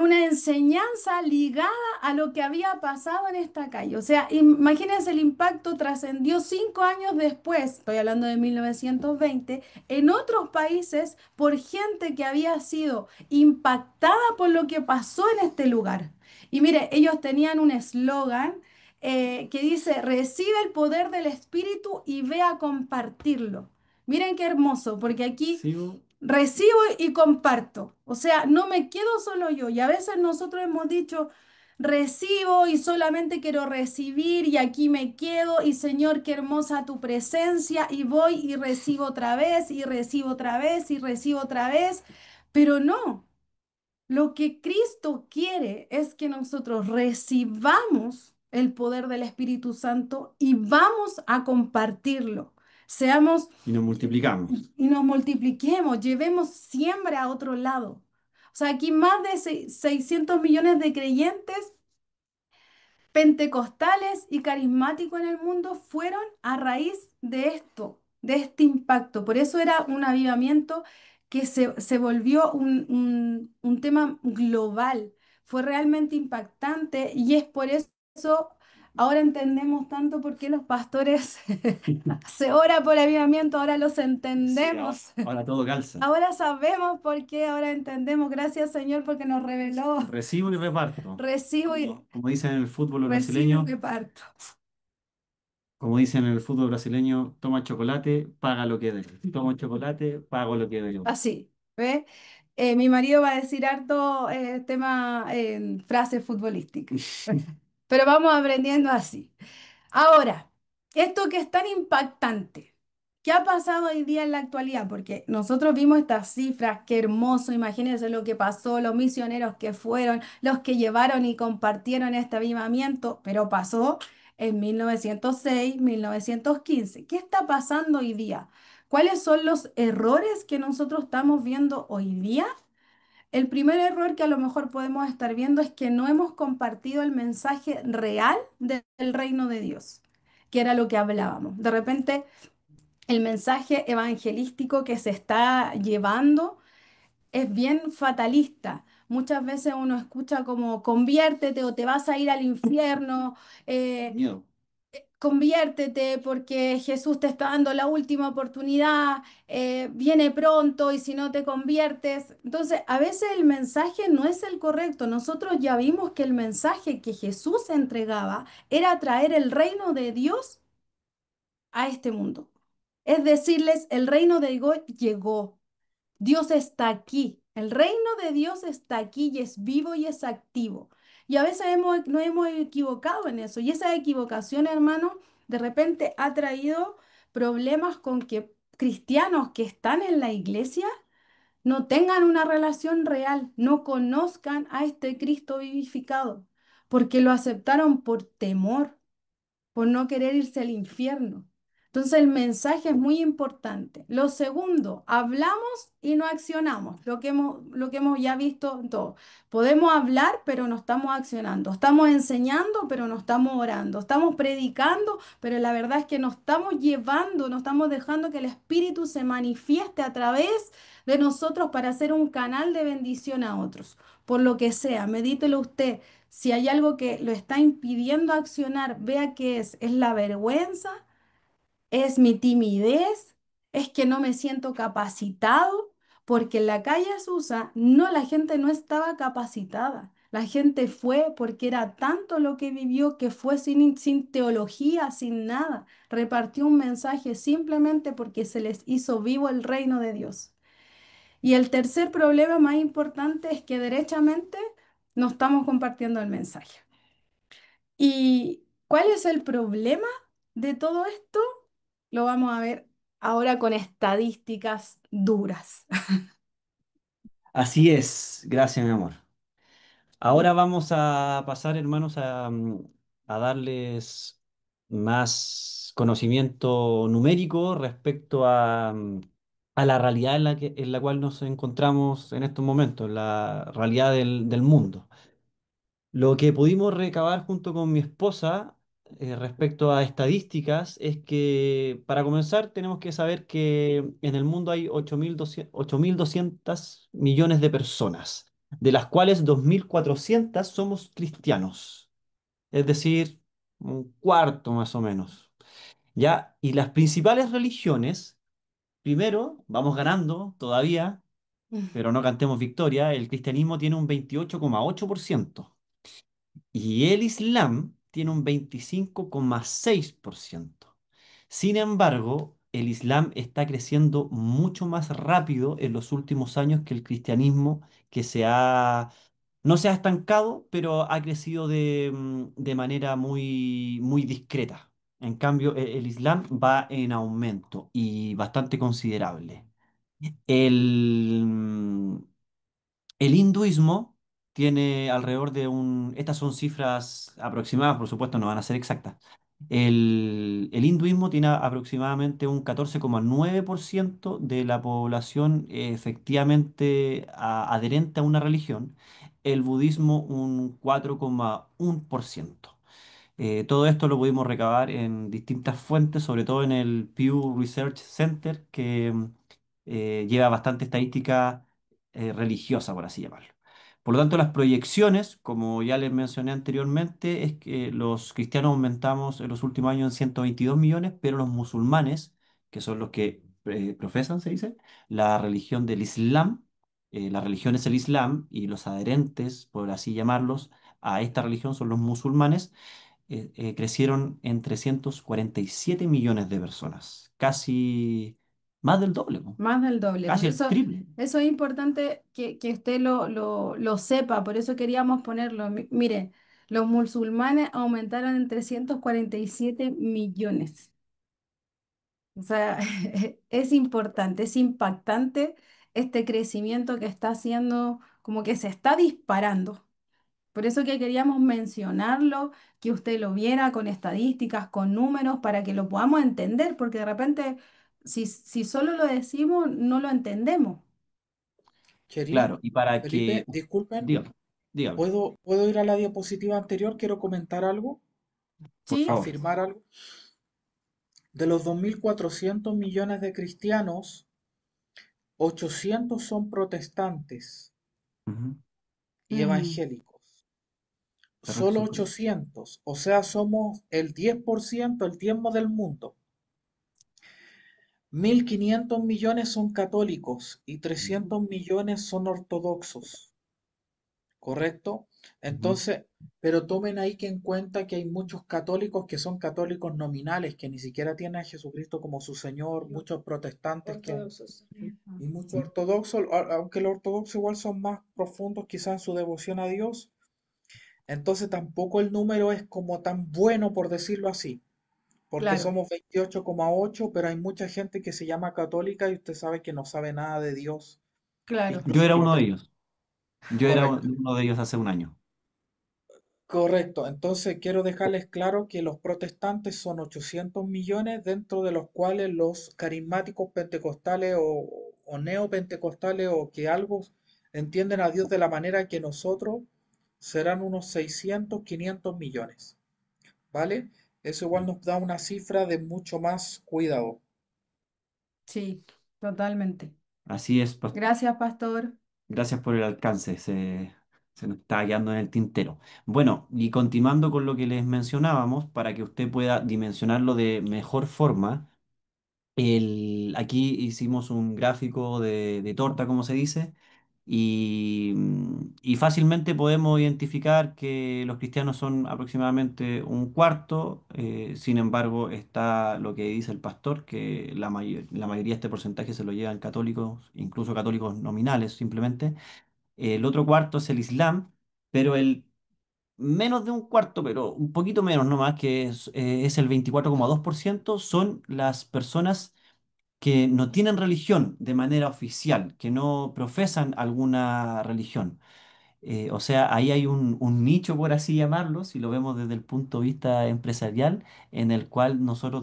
una enseñanza ligada a lo que había pasado en esta calle. O sea, imagínense el impacto trascendió 5 años después, estoy hablando de 1920, en otros países por gente que había sido impactada por lo que pasó en este lugar. Y mire, ellos tenían un eslogan que dice, recibe el poder del Espíritu y ve a compartirlo. Miren qué hermoso, porque aquí Sigo. recibo y comparto. O sea, no me quedo solo yo. Y a veces nosotros hemos dicho, recibo y solamente quiero recibir y aquí me quedo y Señor, qué hermosa tu presencia y voy y recibo otra vez y recibo otra vez y recibo otra vez. Pero no. Lo que Cristo quiere es que nosotros recibamos el poder del Espíritu Santo y vamos a compartirlo. Seamos Y nos multiplicamos. y nos multipliquemos, llevemos siembra a otro lado. O sea, aquí más de 600 millones de creyentes pentecostales y carismáticos en el mundo fueron a raíz de esto, de este impacto. Por eso era un avivamiento que se volvió un tema global. Fue realmente impactante y es por eso ahora entendemos tanto por qué los pastores se ora por avivamiento, ahora los Sí, entendemos. ahora todo calza. Ahora sabemos por qué, ahora entendemos. Gracias, Señor, porque nos reveló. Recibo y reparto. Recibo y Como dicen en el fútbol recibo y brasileño, reparto. como dicen en el fútbol brasileño, toma chocolate, paga lo que debe. Toma chocolate, pago lo que debo. Así, ¿ves? Mi marido va a decir harto tema en frases futbolísticas, pero vamos aprendiendo así. Ahora, esto que es tan impactante, ¿qué ha pasado hoy día en la actualidad? Porque nosotros vimos estas cifras, qué hermoso, imagínense lo que pasó, los misioneros que fueron, los que llevaron y compartieron este avivamiento, pero pasó en 1906, 1915. ¿Qué está pasando hoy día? ¿Cuáles son los errores que nosotros estamos viendo hoy día? El primer error que a lo mejor podemos estar viendo es que no hemos compartido el mensaje real del reino de Dios, que era lo que hablábamos. De repente, el mensaje evangelístico que se está llevando es bien fatalista. Muchas veces uno escucha como conviértete o te vas a ir al infierno. eh, Miedo. Conviértete porque Jesús te está dando la última oportunidad, viene pronto y si no te conviertes. Entonces, a veces el mensaje no es el correcto. Nosotros ya vimos que el mensaje que Jesús entregaba era traer el reino de Dios a este mundo. Es decirles, el reino de Dios llegó. Dios está aquí. El reino de Dios está aquí y es vivo y es activo. Y a veces nos hemos equivocado en eso. Y esa equivocación, hermano, de repente ha traído problemas con que cristianos que están en la iglesia no tengan una relación real, no conozcan a este Cristo vivificado, porque lo aceptaron por temor, por no querer irse al infierno. Entonces el mensaje es muy importante. Lo segundo, hablamos y no accionamos, lo que hemos ya visto en todo. Podemos hablar, pero no estamos accionando. Estamos enseñando, pero no estamos orando. Estamos predicando, pero la verdad es que no estamos llevando, no estamos dejando que el Espíritu se manifieste a través de nosotros para ser un canal de bendición a otros. Por lo que sea, medítelo usted. Si hay algo que lo está impidiendo accionar, vea qué es la vergüenza, es mi timidez, es que no me siento capacitado, porque en la calle Azusa no, la gente no estaba capacitada. La gente fue porque era tanto lo que vivió que fue sin teología, sin nada. Repartió un mensaje simplemente porque se les hizo vivo el reino de Dios. Y el tercer problema más importante es que derechamente no estamos compartiendo el mensaje. ¿Y cuál es el problema de todo esto? Lo vamos a ver ahora con estadísticas duras. Así es, gracias, mi amor. Ahora vamos a pasar, hermanos, a darles más conocimiento numérico respecto a la realidad en la cual nos encontramos en estos momentos, la realidad del mundo. Lo que pudimos recabar junto con mi esposa respecto a estadísticas es que, para comenzar, tenemos que saber que en el mundo hay 8.200 millones de personas, de las cuales 2.400 somos cristianos, es decir, un cuarto más o menos. ¿Ya? Y las principales religiones, primero, vamos ganando todavía, pero no cantemos victoria, el cristianismo tiene un 28,8%. Y el Islam tiene un 25,6%. Sin embargo, el Islam está creciendo mucho más rápido en los últimos años que el cristianismo, que no se ha estancado, pero ha crecido de manera muy, muy discreta. En cambio, el Islam va en aumento y bastante considerable. El, El hinduismo tiene alrededor de estas son cifras aproximadas, por supuesto no van a ser exactas. El hinduismo tiene aproximadamente un 14,9% de la población efectivamente adherente a una religión, el budismo un 4,1%. Todo esto lo pudimos recabar en distintas fuentes, sobre todo en el Pew Research Center, que lleva bastante estadística religiosa, por así llamarlo. Por lo tanto, las proyecciones, como ya les mencioné anteriormente, es que los cristianos aumentamos en los últimos años en 122 millones, pero los musulmanes, que son los que profesan, se dice, la religión del Islam, la religión es el Islam y los adherentes, por así llamarlos, a esta religión son los musulmanes, crecieron en 347 millones de personas, casi más del doble, po, Más del doble. casi el triple. Eso es importante que usted lo sepa, por eso queríamos ponerlo. Mire, los musulmanes aumentaron en 347 millones. O sea, es importante, es impactante este crecimiento que está haciendo, como que se está disparando. Por eso que queríamos mencionarlo, que usted lo viera con estadísticas, con números, para que lo podamos entender, porque de repente, si solo lo decimos, no lo entendemos. Claro, Cherin, y para que, Felipe, disculpen, dígame, dígame, ¿puedo ir a la diapositiva anterior? Quiero comentar algo, por ¿Sí? favor. afirmar algo. De los 2.400 millones de cristianos, 800 son protestantes Ujú. y Mm, evangélicos. Perfecto, Solo súper bien. 800, o sea, somos el 10%, el diezmo del mundo. 1.500 millones son católicos y Ujú, 300 millones son ortodoxos. ¿Correcto? ujú. Entonces, pero tomen ahí que en cuenta que hay muchos católicos que son católicos nominales, que ni siquiera tienen a Jesucristo como su Señor, muchos protestantes y muchos ortodoxos, aunque los ortodoxos igual son más profundos quizás en su devoción a Dios, entonces tampoco el número es como tan bueno, por decirlo así, porque claro, somos 28,8, pero hay mucha gente que se llama católica y usted sabe que no sabe nada de Dios, claro. Yo incluso era uno de protesta. ellos. Yo era Correcto. uno de ellos hace un año. Correcto, entonces quiero dejarles claro que los protestantes son 800 millones, dentro de los cuales los carismáticos pentecostales o neopentecostales o que algo entienden a Dios de la manera que nosotros serán unos 600, 500 millones, ¿vale? Eso igual nos da una cifra de mucho más cuidado. Sí, totalmente. Así es, Gracias, pastor. gracias por el alcance, se nos está quedando en el tintero. Bueno, y continuando con lo que les mencionábamos, para que usted pueda dimensionarlo de mejor forma, aquí hicimos un gráfico de torta, como se dice, y fácilmente podemos identificar que los cristianos son aproximadamente un cuarto. Sin embargo, está lo que dice el pastor, que la mayoría de este porcentaje se lo llevan católicos, incluso católicos nominales simplemente. El otro cuarto es el Islam, pero el menos de un cuarto, pero un poquito menos nomás, que es el 24,2%, son las personas que no tienen religión de manera oficial, que no profesan alguna religión. O sea, ahí hay un nicho, por así llamarlo, si lo vemos desde el punto de vista empresarial, en el cual nosotros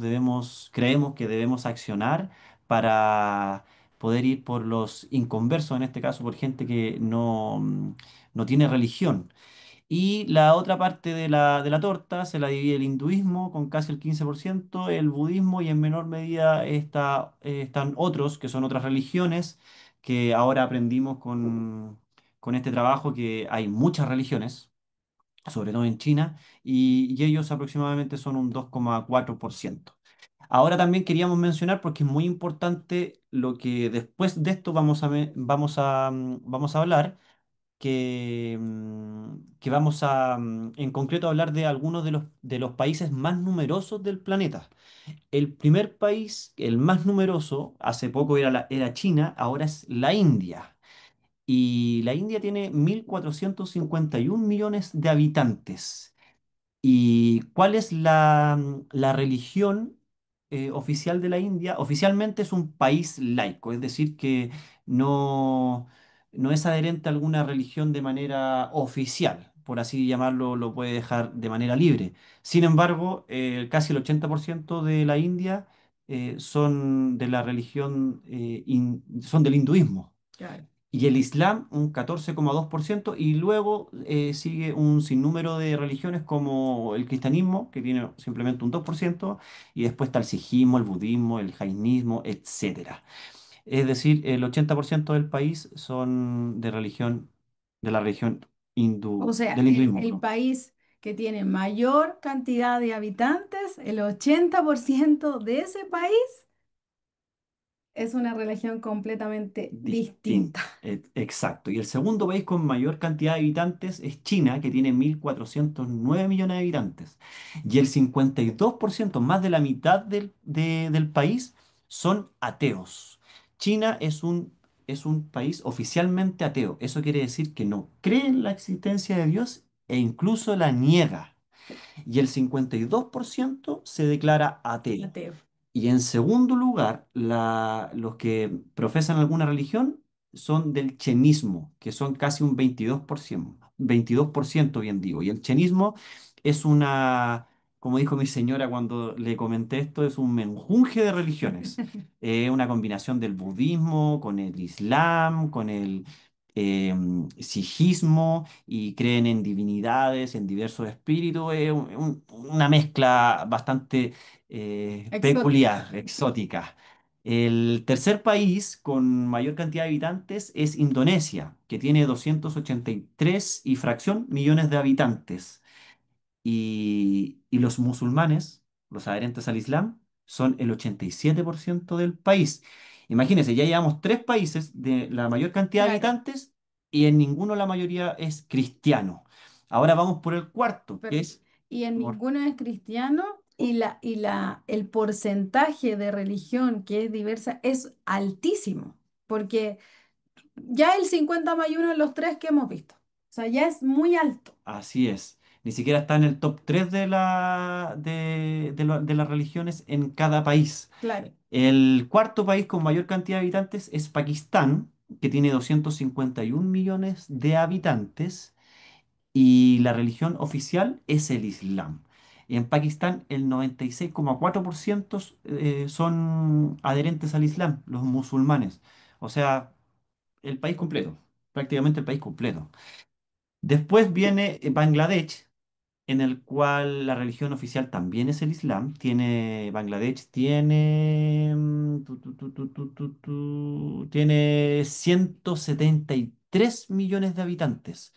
creemos que debemos accionar para poder ir por los inconversos, en este caso por gente que no tiene religión. Y la otra parte de la torta se la divide el hinduismo con casi el 15%, el budismo y en menor medida están otros, que son otras religiones, que ahora aprendimos con este trabajo que hay muchas religiones, sobre todo en China, y ellos aproximadamente son un 2,4%. Ahora también queríamos mencionar, porque es muy importante lo que después de esto vamos a hablar que vamos en concreto a hablar de algunos de los países más numerosos del planeta. El primer país, el más numeroso, hace poco era China, ahora es la India. Y la India tiene 1.451 millones de habitantes. ¿Y cuál es la religión oficial de la India? Oficialmente es un país laico, es decir, que no. no es adherente a alguna religión de manera oficial, por así llamarlo, lo puede dejar de manera libre. Sin embargo, casi el 80% de la India son de la religión, son del hinduismo. Claro. Y el Islam un 14,2%, y luego sigue un sinnúmero de religiones como el cristianismo, que tiene simplemente un 2%, y después está el sijismo, el budismo, el jainismo, etcétera. Es decir, el 80% del país son de la religión O sea, del hinduismo, el perdón. país que tiene mayor cantidad de habitantes, el 80% de ese país es una religión completamente distinta. Distinta, exacto. Y el segundo país con mayor cantidad de habitantes es China, que tiene 1.409 millones de habitantes. Y el 52%, más de la mitad del país, son ateos. China es un país oficialmente ateo. Eso quiere decir que no cree en la existencia de Dios e incluso la niega. Y el 52% se declara ateo. Ateo. Y en segundo lugar, los que profesan alguna religión son del chenismo, que son casi un 22%, bien digo. Y el chenismo es como dijo mi señora cuando le comenté esto, es un menjunje de religiones. Una combinación del budismo con el islam, con el sijismo, y creen en divinidades, en diversos espíritus. Es una mezcla bastante Exótica. peculiar, exótica. El tercer país con mayor cantidad de habitantes es Indonesia, que tiene 283 y fracción millones de habitantes. Y los musulmanes, los adherentes al Islam, son el 87% del país. Imagínense, ya llevamos tres países de la mayor cantidad de Claro. habitantes, y en ninguno la mayoría es cristiano. Ahora vamos por el cuarto, que Per- es... y en por- ninguno es cristiano el porcentaje de religión que es diversa es altísimo, porque ya el 50 más uno en los tres que hemos visto. O sea, ya es muy alto. Así es. Ni siquiera está en el top 3 de las religiones en cada país. Claro. El cuarto país con mayor cantidad de habitantes es Pakistán, que tiene 251 millones de habitantes, y la religión oficial es el Islam. En Pakistán el 96,4% son adherentes al Islam, los musulmanes. O sea, el país completo, prácticamente el país completo. Después viene Bangladesh, en el cual la religión oficial también es el Islam. Bangladesh tiene, tiene 173 millones de habitantes.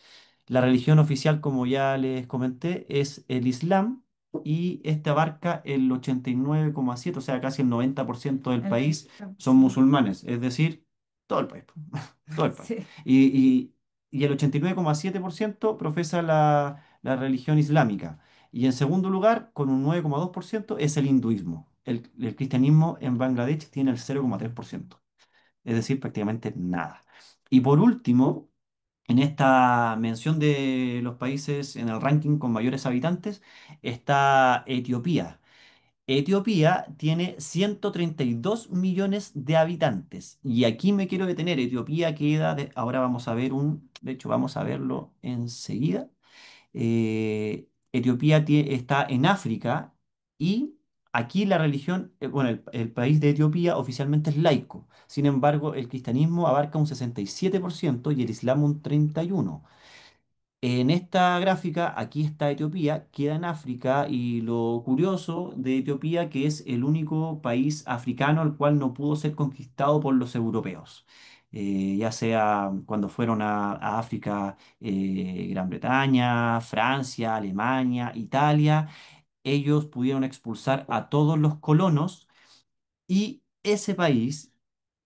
La religión oficial, como ya les comenté, es el Islam, y este abarca el 89,7, o sea, casi el 90% del El- país son sí. musulmanes, es decir, todo el país, todo el país. Sí. Y el 89,7% profesa la religión islámica. Y en segundo lugar, con un 9,2%, es el hinduismo. El cristianismo en Bangladesh tiene el 0,3%, es decir, prácticamente nada. Y por último, en esta mención de los países en el ranking con mayores habitantes, está Etiopía. Etiopía tiene 132 millones de habitantes. Y aquí me quiero detener. Etiopía queda, ahora vamos a ver de hecho vamos a verlo enseguida. Etiopía está en África, y aquí la religión, bueno, el país de Etiopía oficialmente es laico. Sin embargo, el cristianismo abarca un 67% y el islam un 31%. En esta gráfica, aquí está Etiopía, queda en África, y lo curioso de Etiopía que es el único país africano el cual no pudo ser conquistado por los europeos. Ya sea cuando fueron a África, Gran Bretaña, Francia, Alemania, Italia, ellos pudieron expulsar a todos los colonos, y ese país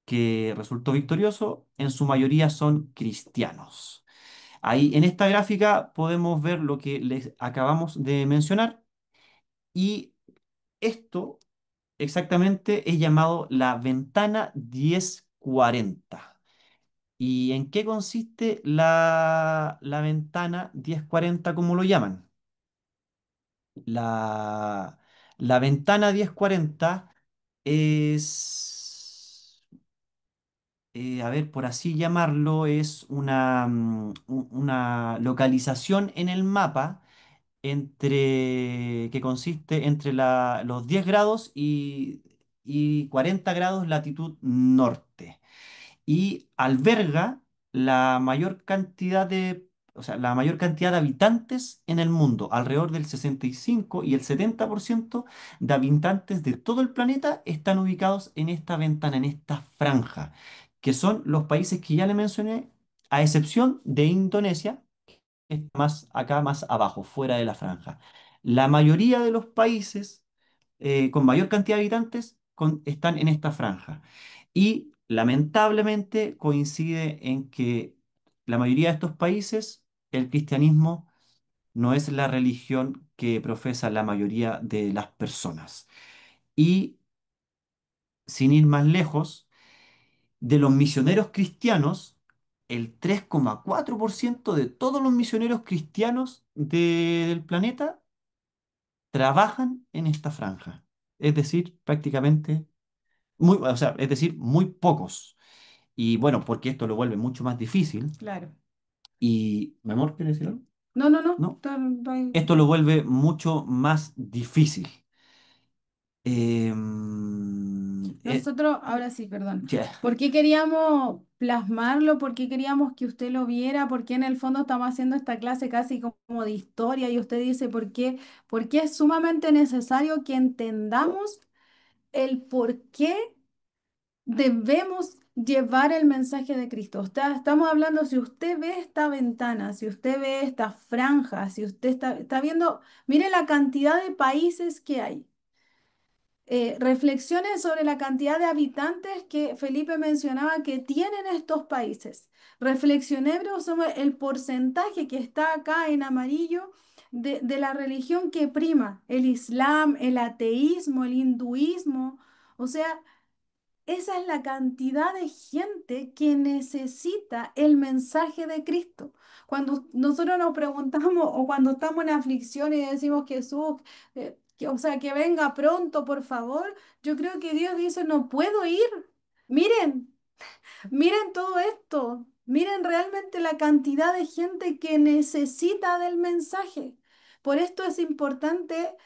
que resultó victorioso en su mayoría son cristianos. Ahí en esta gráfica podemos ver lo que les acabamos de mencionar, y esto exactamente es llamado la ventana 1040. ¿Y en qué consiste la ventana 1040, como lo llaman? La, la ventana 1040 es, a ver, por así llamarlo, es una localización en el mapa que consiste entre los 10 grados y 40 grados latitud norte y alberga la mayor cantidad o sea, la mayor cantidad de habitantes en el mundo. Alrededor del 65 y el 70% de habitantes de todo el planeta están ubicados en esta ventana, en esta franja, que son los países que ya le mencioné, a excepción de Indonesia, que está más acá, más abajo, fuera de la franja. La mayoría de los países con mayor cantidad de habitantes están en esta franja. Y lamentablemente coincide en que la mayoría de estos países, el cristianismo no es la religión que profesa la mayoría de las personas. Y sin ir más lejos, de los misioneros cristianos, el 3,4% de todos los misioneros cristianos del planeta trabajan en esta franja. Es decir, prácticamente, o sea, es decir, muy pocos. Y bueno, porque esto lo vuelve mucho más difícil. Claro. Y, ¿mi amor, quieres decir algo? No, no, no. ¿No? Esto lo vuelve mucho más difícil. Em, eh, Nosotros, ahora sí, perdón. ya, ¿Por qué queríamos plasmarlo? ¿Por qué queríamos que usted lo viera? ¿Por qué en el fondo estamos haciendo esta clase casi como de historia? Y usted dice, ¿por qué? Porque es sumamente necesario que entendamos el por qué debemos llevar el mensaje de Cristo. Estamos hablando, si usted ve esta ventana, si usted ve esta franja, si usted está viendo, mire la cantidad de países que hay. Reflexiones sobre la cantidad de habitantes que Felipe mencionaba que tienen estos países. Reflexionemos sobre el porcentaje que está acá en amarillo de la religión que prima, el Islam, el ateísmo, el hinduismo. O sea, esa es la cantidad de gente que necesita el mensaje de Cristo. Cuando nosotros nos preguntamos o cuando estamos en aflicción y decimos Jesús, o sea, que venga pronto, por favor, yo creo que Dios dice, no puedo ir. Miren, miren todo esto. Miren realmente la cantidad de gente que necesita del mensaje. Por esto es importante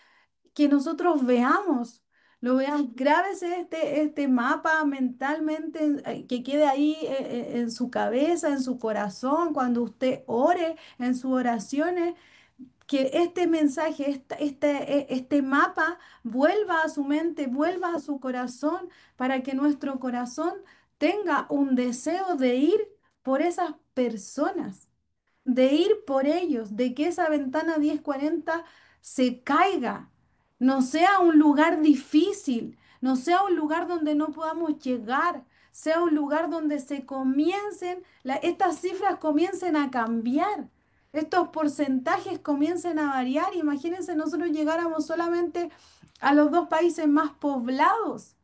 que nosotros veamos, lo veamos, grábese este mapa mentalmente, que quede ahí en su cabeza, en su corazón, cuando usted ore en sus oraciones, que este mensaje, este mapa vuelva a su mente, vuelva a su corazón, para que nuestro corazón tenga un deseo de ir por esas personas, de ir por ellos, de que esa ventana 1040 se caiga, no sea un lugar difícil, no sea un lugar donde no podamos llegar, sea un lugar donde se comiencen, estas cifras comiencen a cambiar, estos porcentajes comiencen a variar. Imagínense, nosotros llegáramos solamente a los dos países más poblados,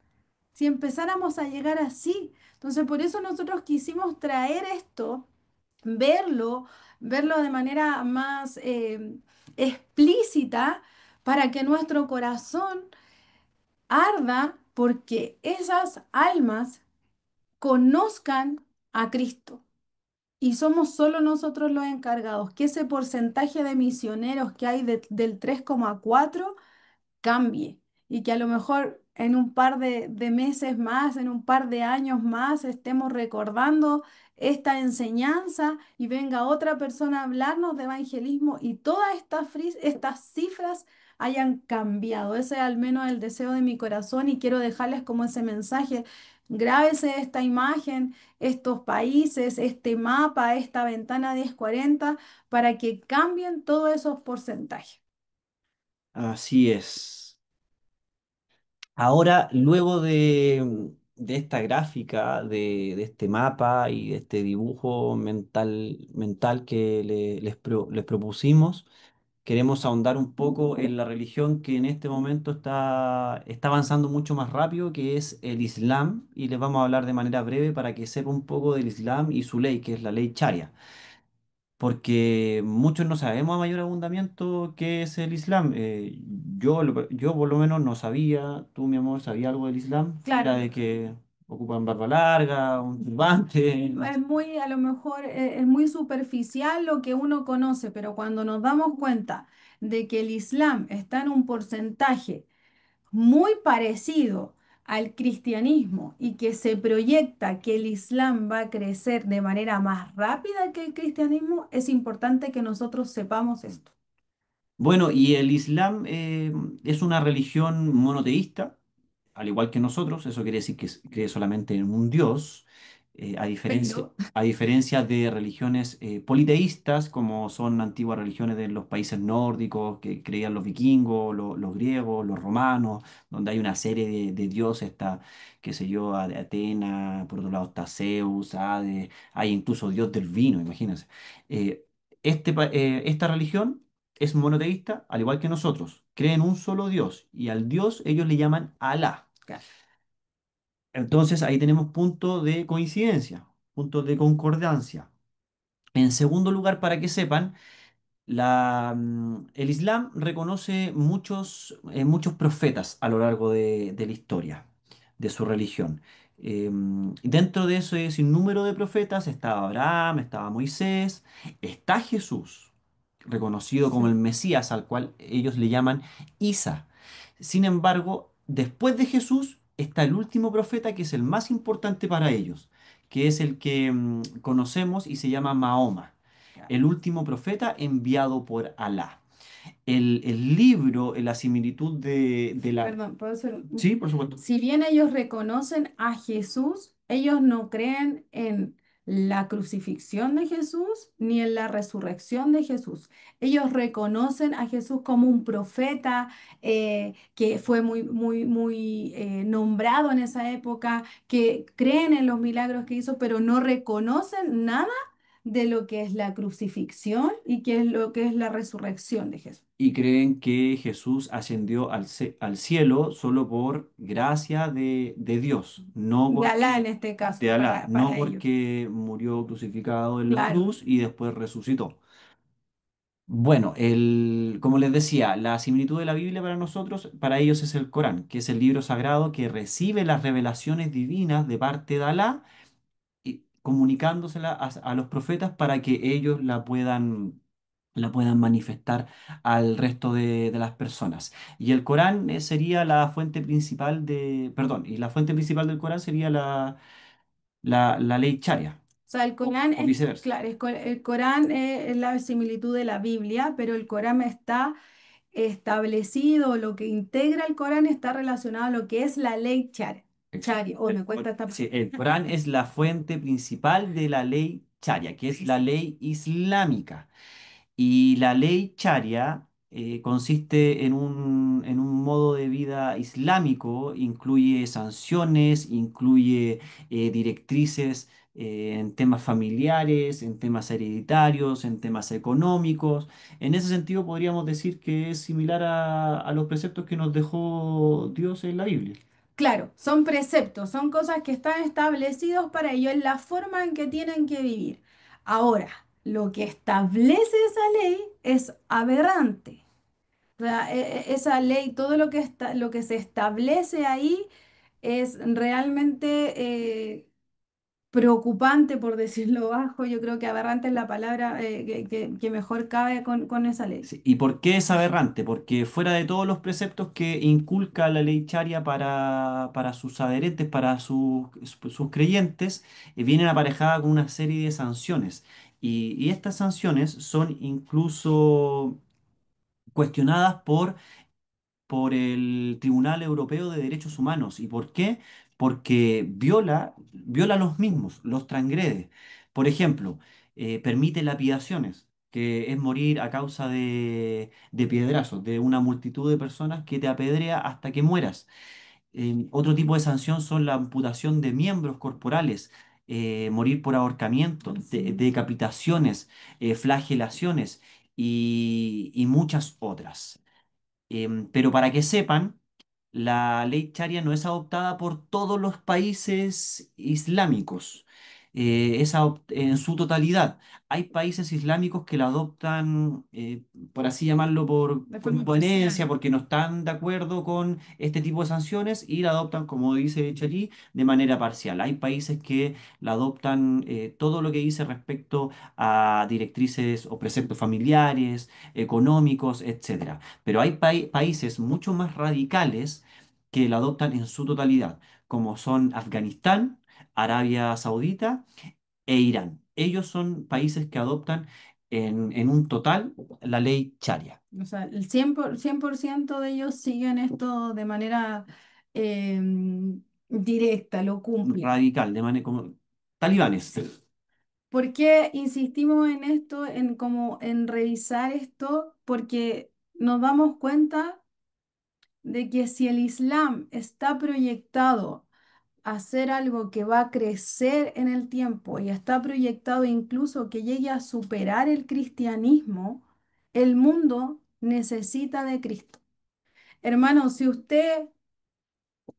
si empezáramos a llegar así. Entonces, por eso nosotros quisimos traer esto, verlo, verlo de manera más explícita, para que nuestro corazón arda porque esas almas conozcan a Cristo. Y somos solo nosotros los encargados, que ese porcentaje de misioneros que hay del 3,4 cambie y que a lo mejor en un par de meses más, en un par de años más, estemos recordando esta enseñanza y venga otra persona a hablarnos de evangelismo y todas estas cifras hayan cambiado. Ese es al menos el deseo de mi corazón y quiero dejarles como ese mensaje. Grábese esta imagen, estos países, este mapa, esta ventana 1040 para que cambien todos esos porcentajes. así es. Ahora, luego de esta gráfica, de este mapa y de este dibujo mental que les propusimos, queremos ahondar un poco en la religión que en este momento está avanzando mucho más rápido, que es el Islam, y les vamos a hablar de manera breve para que sepa un poco del Islam y su ley, que es la ley Sharia, porque muchos no sabemos a mayor abundamiento qué es el Islam. Yo por lo menos no sabía, tú, mi amor, ¿sabías algo del Islam? Fuera Claro. de que... ocupan barba larga, un turbante. Es muy, a lo mejor es muy superficial lo que uno conoce, pero cuando nos damos cuenta de que el Islam está en un porcentaje muy parecido al cristianismo y que se proyecta que el Islam va a crecer de manera más rápida que el cristianismo, es importante que nosotros sepamos esto. Bueno, y el Islam es una religión monoteísta, al igual que nosotros. Eso quiere decir que cree solamente en un Dios, Pero, a diferencia de religiones politeístas, como son antiguas religiones de los países nórdicos, que creían los vikingos, los griegos, los romanos, donde hay una serie de dioses, está, qué sé yo, Atena, por otro lado está Zeus, Hades, hay incluso Dios del vino, imagínense. Eh, esta religión es monoteísta, al igual que nosotros. Creen un solo Dios y al Dios ellos le llaman Alá. claro, Entonces ahí tenemos puntos de coincidencia, puntos de concordancia. En segundo lugar, para que sepan, el Islam reconoce muchos profetas a lo largo de la historia de su religión. Dentro de ese sinnúmero de profetas estaba Abraham, estaba Moisés, está Jesús, reconocido como el sí. Mesías, al cual ellos le llaman Isa. Sin embargo, después de Jesús está el último profeta que es el más importante para ellos, que es el que conocemos y se llama Mahoma, el último profeta enviado por Alá. El libro, la similitud de la... Perdón, ¿puedo hacer Sí, por supuesto. Si bien ellos reconocen a Jesús, ellos no creen en la crucifixión de Jesús ni en la resurrección de Jesús. Ellos reconocen a Jesús como un profeta que fue muy nombrado en esa época, que creen en los milagros que hizo, pero no reconocen nada de lo que es la crucifixión y qué es lo que es la resurrección de Jesús. Y creen que Jesús ascendió al cielo solo por gracia de Dios, no De Alá en porque... este De caso, Alá, no para ellos. porque murió crucificado en la Claro. cruz y después resucitó. Bueno, como les decía, la similitud de la Biblia para nosotros, para ellos es el Corán, que es el libro sagrado que recibe las revelaciones divinas de parte de Alá y comunicándosela a los profetas para que ellos la puedan manifestar al resto de las personas. Y el Corán sería la fuente principal perdón, y la fuente principal del Corán sería la ley Sharia, O sea, el Corán o es, viceversa. claro, el Corán es la similitud de la Biblia, pero el Corán está establecido, lo que integra el Corán está relacionado a lo que es la ley Exacto. Shari. Oh, me cuesta esta Sí, palabra. el Corán es la fuente principal de la ley Sharia, que es la Esa. ley islámica. Y la ley Sharia consiste en un modo de vida islámico, incluye sanciones, incluye directrices en temas familiares, en temas hereditarios, en temas económicos. En ese sentido, podríamos decir que es similar a los preceptos que nos dejó Dios en la Biblia. Claro, son preceptos, son cosas que están establecidos para ellos, en la forma en que tienen que vivir. Ahora, lo que establece esa ley es aberrante. O sea, esa ley, todo lo que lo que se establece ahí es realmente preocupante, por decirlo bajo. Yo creo que aberrante es la palabra que mejor cabe con esa ley. Sí, ¿y por qué es aberrante? Porque fuera de todos los preceptos que inculca la ley charia para sus adherentes, para sus creyentes, vienen aparejadas con una serie de sanciones. Y estas sanciones son incluso cuestionadas por el Tribunal Europeo de Derechos Humanos. ¿Y por qué? Porque viola los mismos, los transgrede. Por ejemplo, permite lapidaciones, que es morir a causa de piedrazos, de una multitud de personas que te apedrea hasta que mueras. Otro tipo de sanción son la amputación de miembros corporales, morir por ahorcamiento, Sí. decapitaciones, flagelaciones y muchas otras. Pero para que sepan, la ley Sharia no es adoptada por todos los países islámicos. en su totalidad. Hay países islámicos que la adoptan, por así llamarlo, por De forma conveniencia, parcial. porque no están de acuerdo con este tipo de sanciones y la adoptan, como dice Chari, de manera parcial. Hay países que la adoptan todo lo que dice respecto a directrices o preceptos familiares, económicos, etcétera. Pero hay países mucho más radicales que la adoptan en su totalidad, como son Afganistán, Arabia Saudita e Irán. Ellos son países que adoptan en un total la ley Sharia, O sea, el 100% de ellos siguen esto de manera directa, lo cumplen. radical, de manera como talibanes. ¿Por qué insistimos en esto, en como en revisar esto? Porque nos damos cuenta de que si el Islam está proyectado a ser algo que va a crecer en el tiempo y está proyectado incluso que llegue a superar el cristianismo, el mundo necesita de Cristo. Hermano, si usted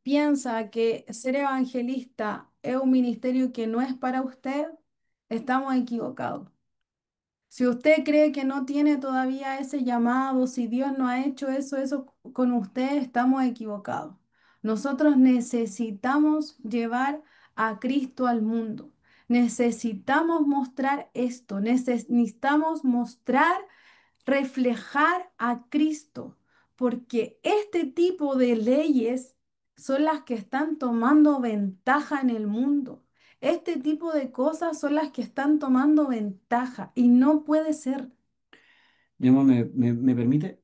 piensa que ser evangelista es un ministerio que no es para usted, estamos equivocados. Si usted cree que no tiene todavía ese llamado, si Dios no ha hecho eso con usted, estamos equivocados. Nosotros necesitamos llevar a Cristo al mundo. Necesitamos mostrar esto. Necesitamos mostrar, reflejar a Cristo, porque este tipo de leyes son las que están tomando ventaja en el mundo. Este tipo de cosas son las que están tomando ventaja y no puede ser. Digamos, me permite.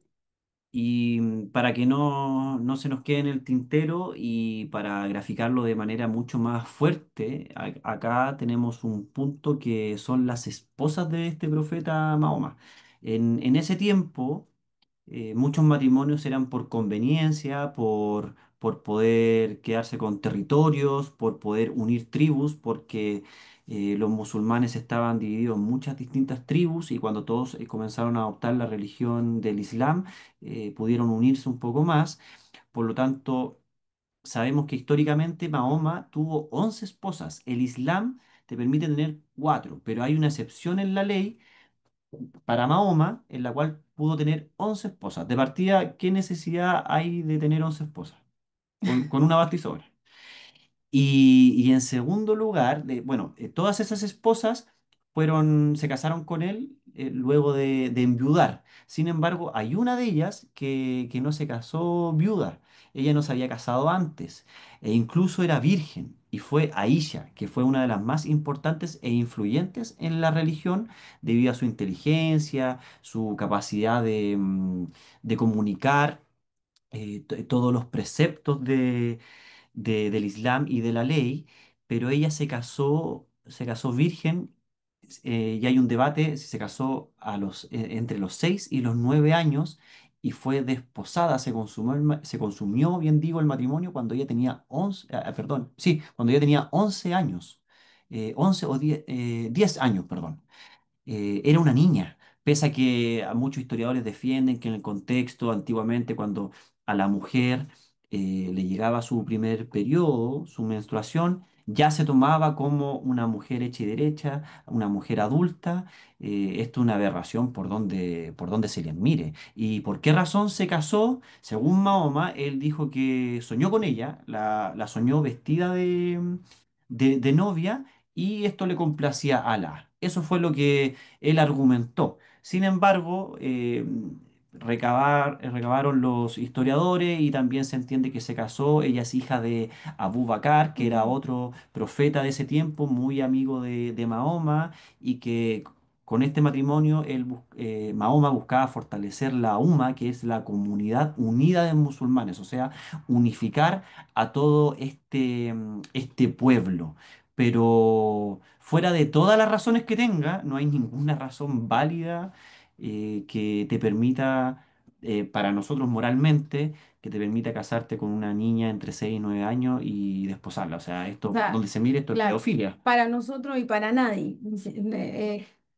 Y para que no se nos quede en el tintero y para graficarlo de manera mucho más fuerte, acá tenemos un punto que son las esposas de este profeta Mahoma. En ese tiempo, muchos matrimonios eran por conveniencia, por poder quedarse con territorios, por poder unir tribus, porque los musulmanes estaban divididos en muchas distintas tribus y cuando todos comenzaron a adoptar la religión del Islam, pudieron unirse un poco más. Por lo tanto, sabemos que históricamente Mahoma tuvo 11 esposas. El Islam te permite tener 4, pero hay una excepción en la ley para Mahoma en la cual pudo tener 11 esposas. De partida, ¿qué necesidad hay de tener 11 esposas? Con una basta y sobra. Y en segundo lugar, bueno, todas esas esposas se casaron con él luego de enviudar. Sin embargo, hay una de ellas que no se casó viuda. Ella no se había casado antes e incluso era virgen. Y fue Aisha, que fue una de las más importantes e influyentes en la religión debido a su inteligencia, su capacidad de comunicar todos los preceptos del Islam y de la ley, pero ella se casó virgen, y hay un debate si se casó entre los 6 y los 9 años y fue desposada, se consumió, bien digo, el matrimonio cuando ella tenía 11, perdón, sí, cuando ella tenía 11 años, 11 o 10, 10 años, perdón. Era una niña, pese a que a muchos historiadores defienden que en el contexto antiguamente cuando a la mujer le llegaba su primer periodo, su menstruación, ya se tomaba como una mujer hecha y derecha, una mujer adulta. Esto es una aberración por donde se les mire. ¿Y por qué razón se casó? Según Mahoma, él dijo que soñó con ella, la soñó vestida de novia y esto le complacía a Alá. Eso fue lo que él argumentó. Sin embargo, recabaron los historiadores y también se entiende que se casó. Ella es hija de Abu Bakr, que era Ujú. otro profeta de ese tiempo, muy amigo de Mahoma, y que con este matrimonio Mahoma buscaba fortalecer la UMA, que es la Comunidad Unida de Musulmanes, o sea, unificar a todo este pueblo. Pero fuera de todas las razones que tenga, no hay ninguna razón válida que te permita, para nosotros moralmente, que te permita casarte con una niña entre 6 y 9 años y desposarla. O sea, O esto, sea, donde se mire, esto es claro, pedofilia. para nosotros y para nadie.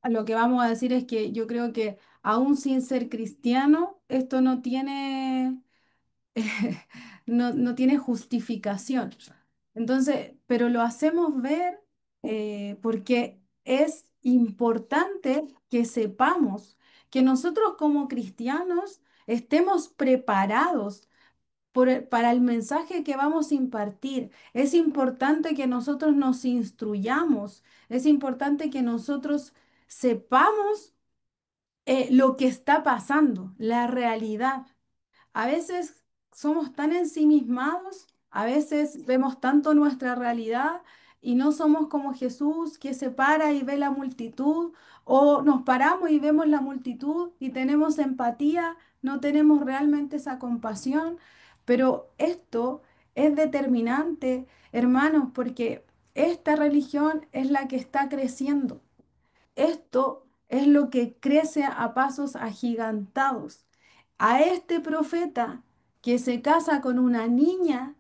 Lo que vamos a decir es que yo creo que aún sin ser cristiano, esto no tiene, no tiene justificación. Entonces, pero lo hacemos ver porque es importante que sepamos que nosotros como cristianos estemos preparados para el mensaje que vamos a impartir. Es importante que nosotros nos instruyamos, es importante que nosotros sepamos lo que está pasando, la realidad. A veces somos tan ensimismados, a veces vemos tanto nuestra realidad y no somos como Jesús que se para y ve la multitud, o nos paramos y vemos la multitud y tenemos empatía, no tenemos realmente esa compasión, pero esto es determinante, hermanos, porque esta religión es la que está creciendo. Esto es lo que crece a pasos agigantados. A este profeta que se casa con una niña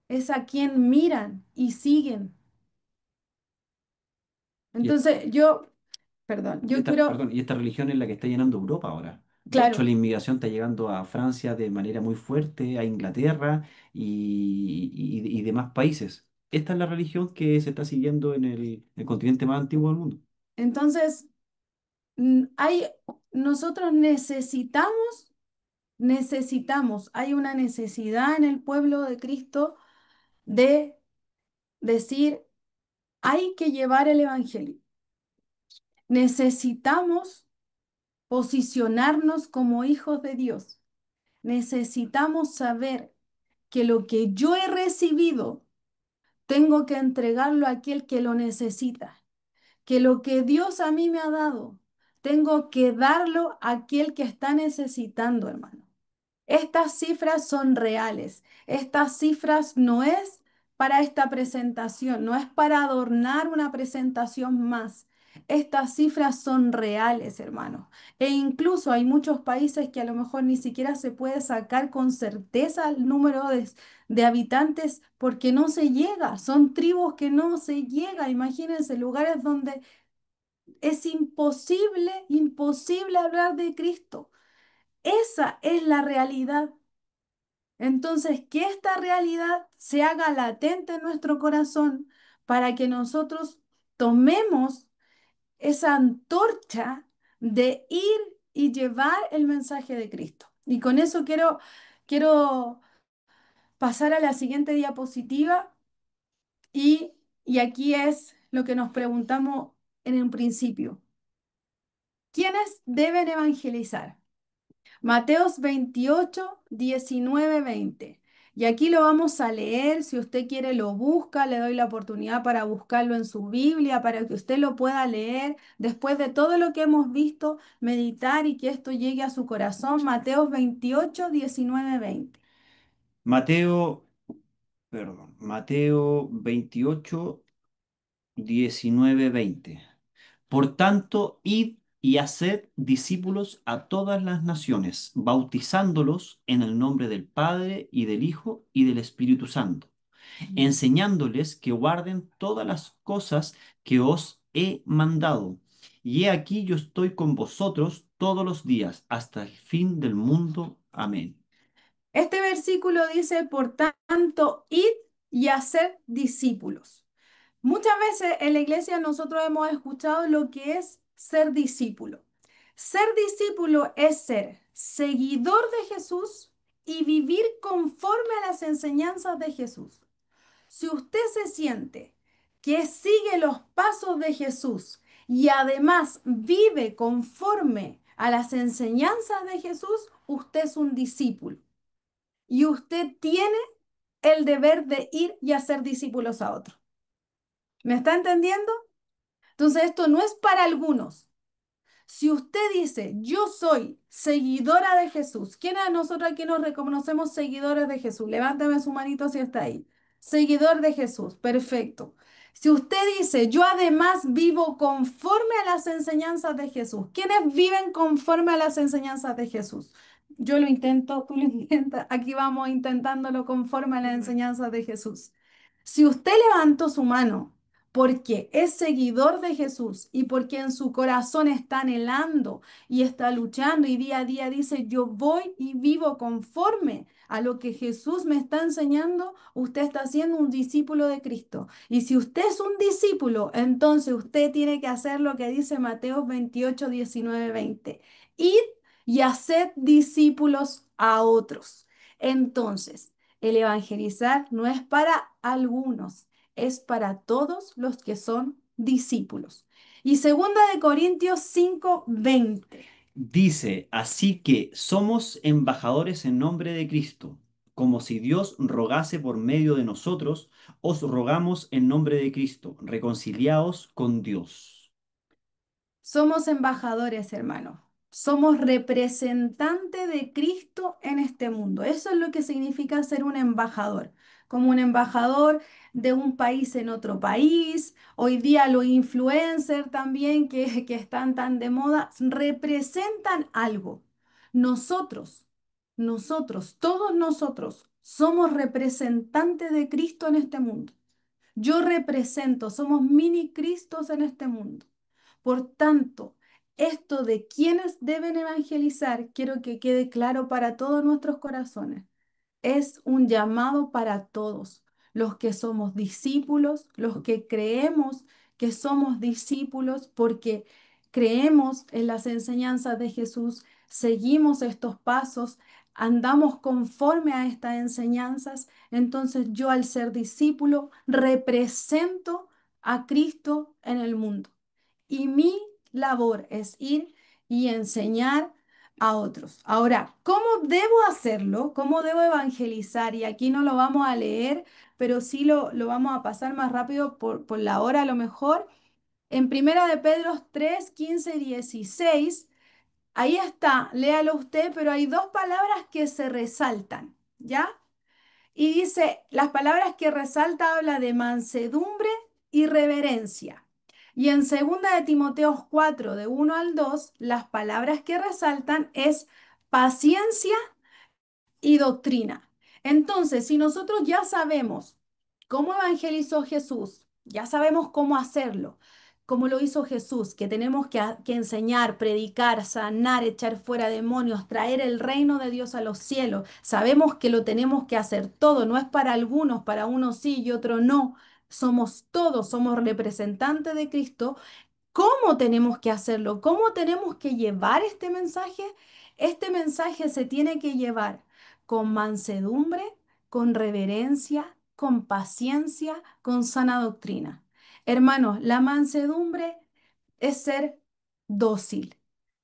es a quien miran y siguen. Y, es- Entonces perdón, y yo esta, quiero, perdón, y esta religión es la que está llenando Europa ahora. De hecho, claro, la inmigración está llegando a Francia de manera muy fuerte, a Inglaterra y demás países. Esta es la religión que se está siguiendo en el continente más antiguo del mundo. entonces hay, nosotros necesitamos, hay una necesidad en el pueblo de Cristo de decir, hay que llevar el evangelio. Necesitamos posicionarnos como hijos de Dios. Necesitamos saber que lo que yo he recibido tengo que entregarlo a aquel que lo necesita, que lo que Dios a mí me ha dado, tengo que darlo a aquel que está necesitando, hermano. Estas cifras son reales. Estas cifras no es para esta presentación, no es para adornar una presentación más. Estas cifras son reales, hermano. E incluso hay muchos países que a lo mejor ni siquiera se puede sacar con certeza el número de habitantes porque no se llega. Son tribus que no se llega. Imagínense lugares donde es imposible, imposible hablar de Cristo. Esa es la realidad. Entonces, que esta realidad se haga latente en nuestro corazón para que nosotros tomemos esa antorcha de ir y llevar el mensaje de Cristo. Y con eso quiero pasar a la siguiente diapositiva y aquí es lo que nos preguntamos en un principio. ¿Quiénes deben evangelizar? Mateos 28, 19, 20. Y aquí lo vamos a leer. Si usted quiere, lo busca. Le doy la oportunidad para buscarlo en su Biblia, para que usted lo pueda leer. Después de todo lo que hemos visto, meditar y que esto llegue a su corazón. Mateos 28, 19, 20. Mateo, Mateo 28, 19, 20. Por tanto, id y haced discípulos a todas las naciones, bautizándolos en el nombre del Padre y del Hijo y del Espíritu Santo, enseñándoles que guarden todas las cosas que os he mandado. Y he aquí yo estoy con vosotros todos los días hasta el fin del mundo. Amén. Este versículo dice, por tanto, id y haced discípulos. Muchas veces en la iglesia nosotros hemos escuchado lo que es ser discípulo. Ser discípulo es ser seguidor de Jesús y vivir conforme a las enseñanzas de Jesús. Si usted se siente que sigue los pasos de Jesús y además vive conforme a las enseñanzas de Jesús, usted es un discípulo y usted tiene el deber de ir y hacer discípulos a otros. ¿Me está entendiendo? Entonces, esto no es para algunos. Si usted dice, yo soy seguidora de Jesús, ¿quiénes de nosotros aquí nos reconocemos seguidores de Jesús? Levántame su manito si está ahí. Seguidor de Jesús, perfecto. Si usted dice, yo además vivo conforme a las enseñanzas de Jesús, ¿quiénes viven conforme a las enseñanzas de Jesús? Yo lo intento, tú lo intentas, aquí vamos intentándolo conforme a las enseñanzas de Jesús. Si usted levantó su mano porque es seguidor de Jesús y porque en su corazón está anhelando y está luchando y día a día dice, yo voy y vivo conforme a lo que Jesús me está enseñando, usted está siendo un discípulo de Cristo. Y si usted es un discípulo, entonces usted tiene que hacer lo que dice Mateo 28, 19, 20. Id y haced discípulos a otros. Entonces, el evangelizar no es para algunos, es para todos los que son discípulos. Y segunda de Corintios 5, 20. Dice, así que somos embajadores en nombre de Cristo, como si Dios rogase por medio de nosotros, os rogamos en nombre de Cristo, reconciliaos con Dios. Somos embajadores, hermano. Somos representantes de Cristo en este mundo. Eso es lo que significa ser un embajador. Como un embajador de un país en otro país. Hoy día los influencers también que están tan de moda representan algo. Nosotros, todos nosotros somos representantes de Cristo en este mundo. Yo represento, somos mini Cristos en este mundo. Por tanto, esto de quienes deben evangelizar, quiero que quede claro para todos nuestros corazones. Es un llamado para todos, los que somos discípulos, los que creemos que somos discípulos porque creemos en las enseñanzas de Jesús, seguimos estos pasos, andamos conforme a estas enseñanzas. Entonces yo al ser discípulo represento a Cristo en el mundo. Y mi labor es ir y enseñar a otros. Ahora, ¿cómo debo hacerlo? ¿Cómo debo evangelizar? Y aquí no lo vamos a leer, pero sí lo vamos a pasar más rápido por la hora a lo mejor. En Primera de Pedro 3, 15 y 16, ahí está, léalo usted, pero hay dos palabras que se resaltan, ¿ya? Y dice, las palabras que resalta habla de mansedumbre y reverencia. Y en segunda de Timoteo 4, de 1 al 2, las palabras que resaltan es paciencia y doctrina. Entonces, si nosotros ya sabemos cómo evangelizó Jesús, ya sabemos cómo hacerlo, cómo lo hizo Jesús, que tenemos que enseñar, predicar, sanar, echar fuera demonios, traer el reino de Dios a los cielos, sabemos que lo tenemos que hacer todo, no es para algunos, para unos sí y otros no. Somos todos, somos representantes de Cristo. ¿Cómo tenemos que hacerlo? ¿Cómo tenemos que llevar este mensaje? Este mensaje se tiene que llevar con mansedumbre, con reverencia, con paciencia, con sana doctrina. Hermanos, la mansedumbre es ser dócil,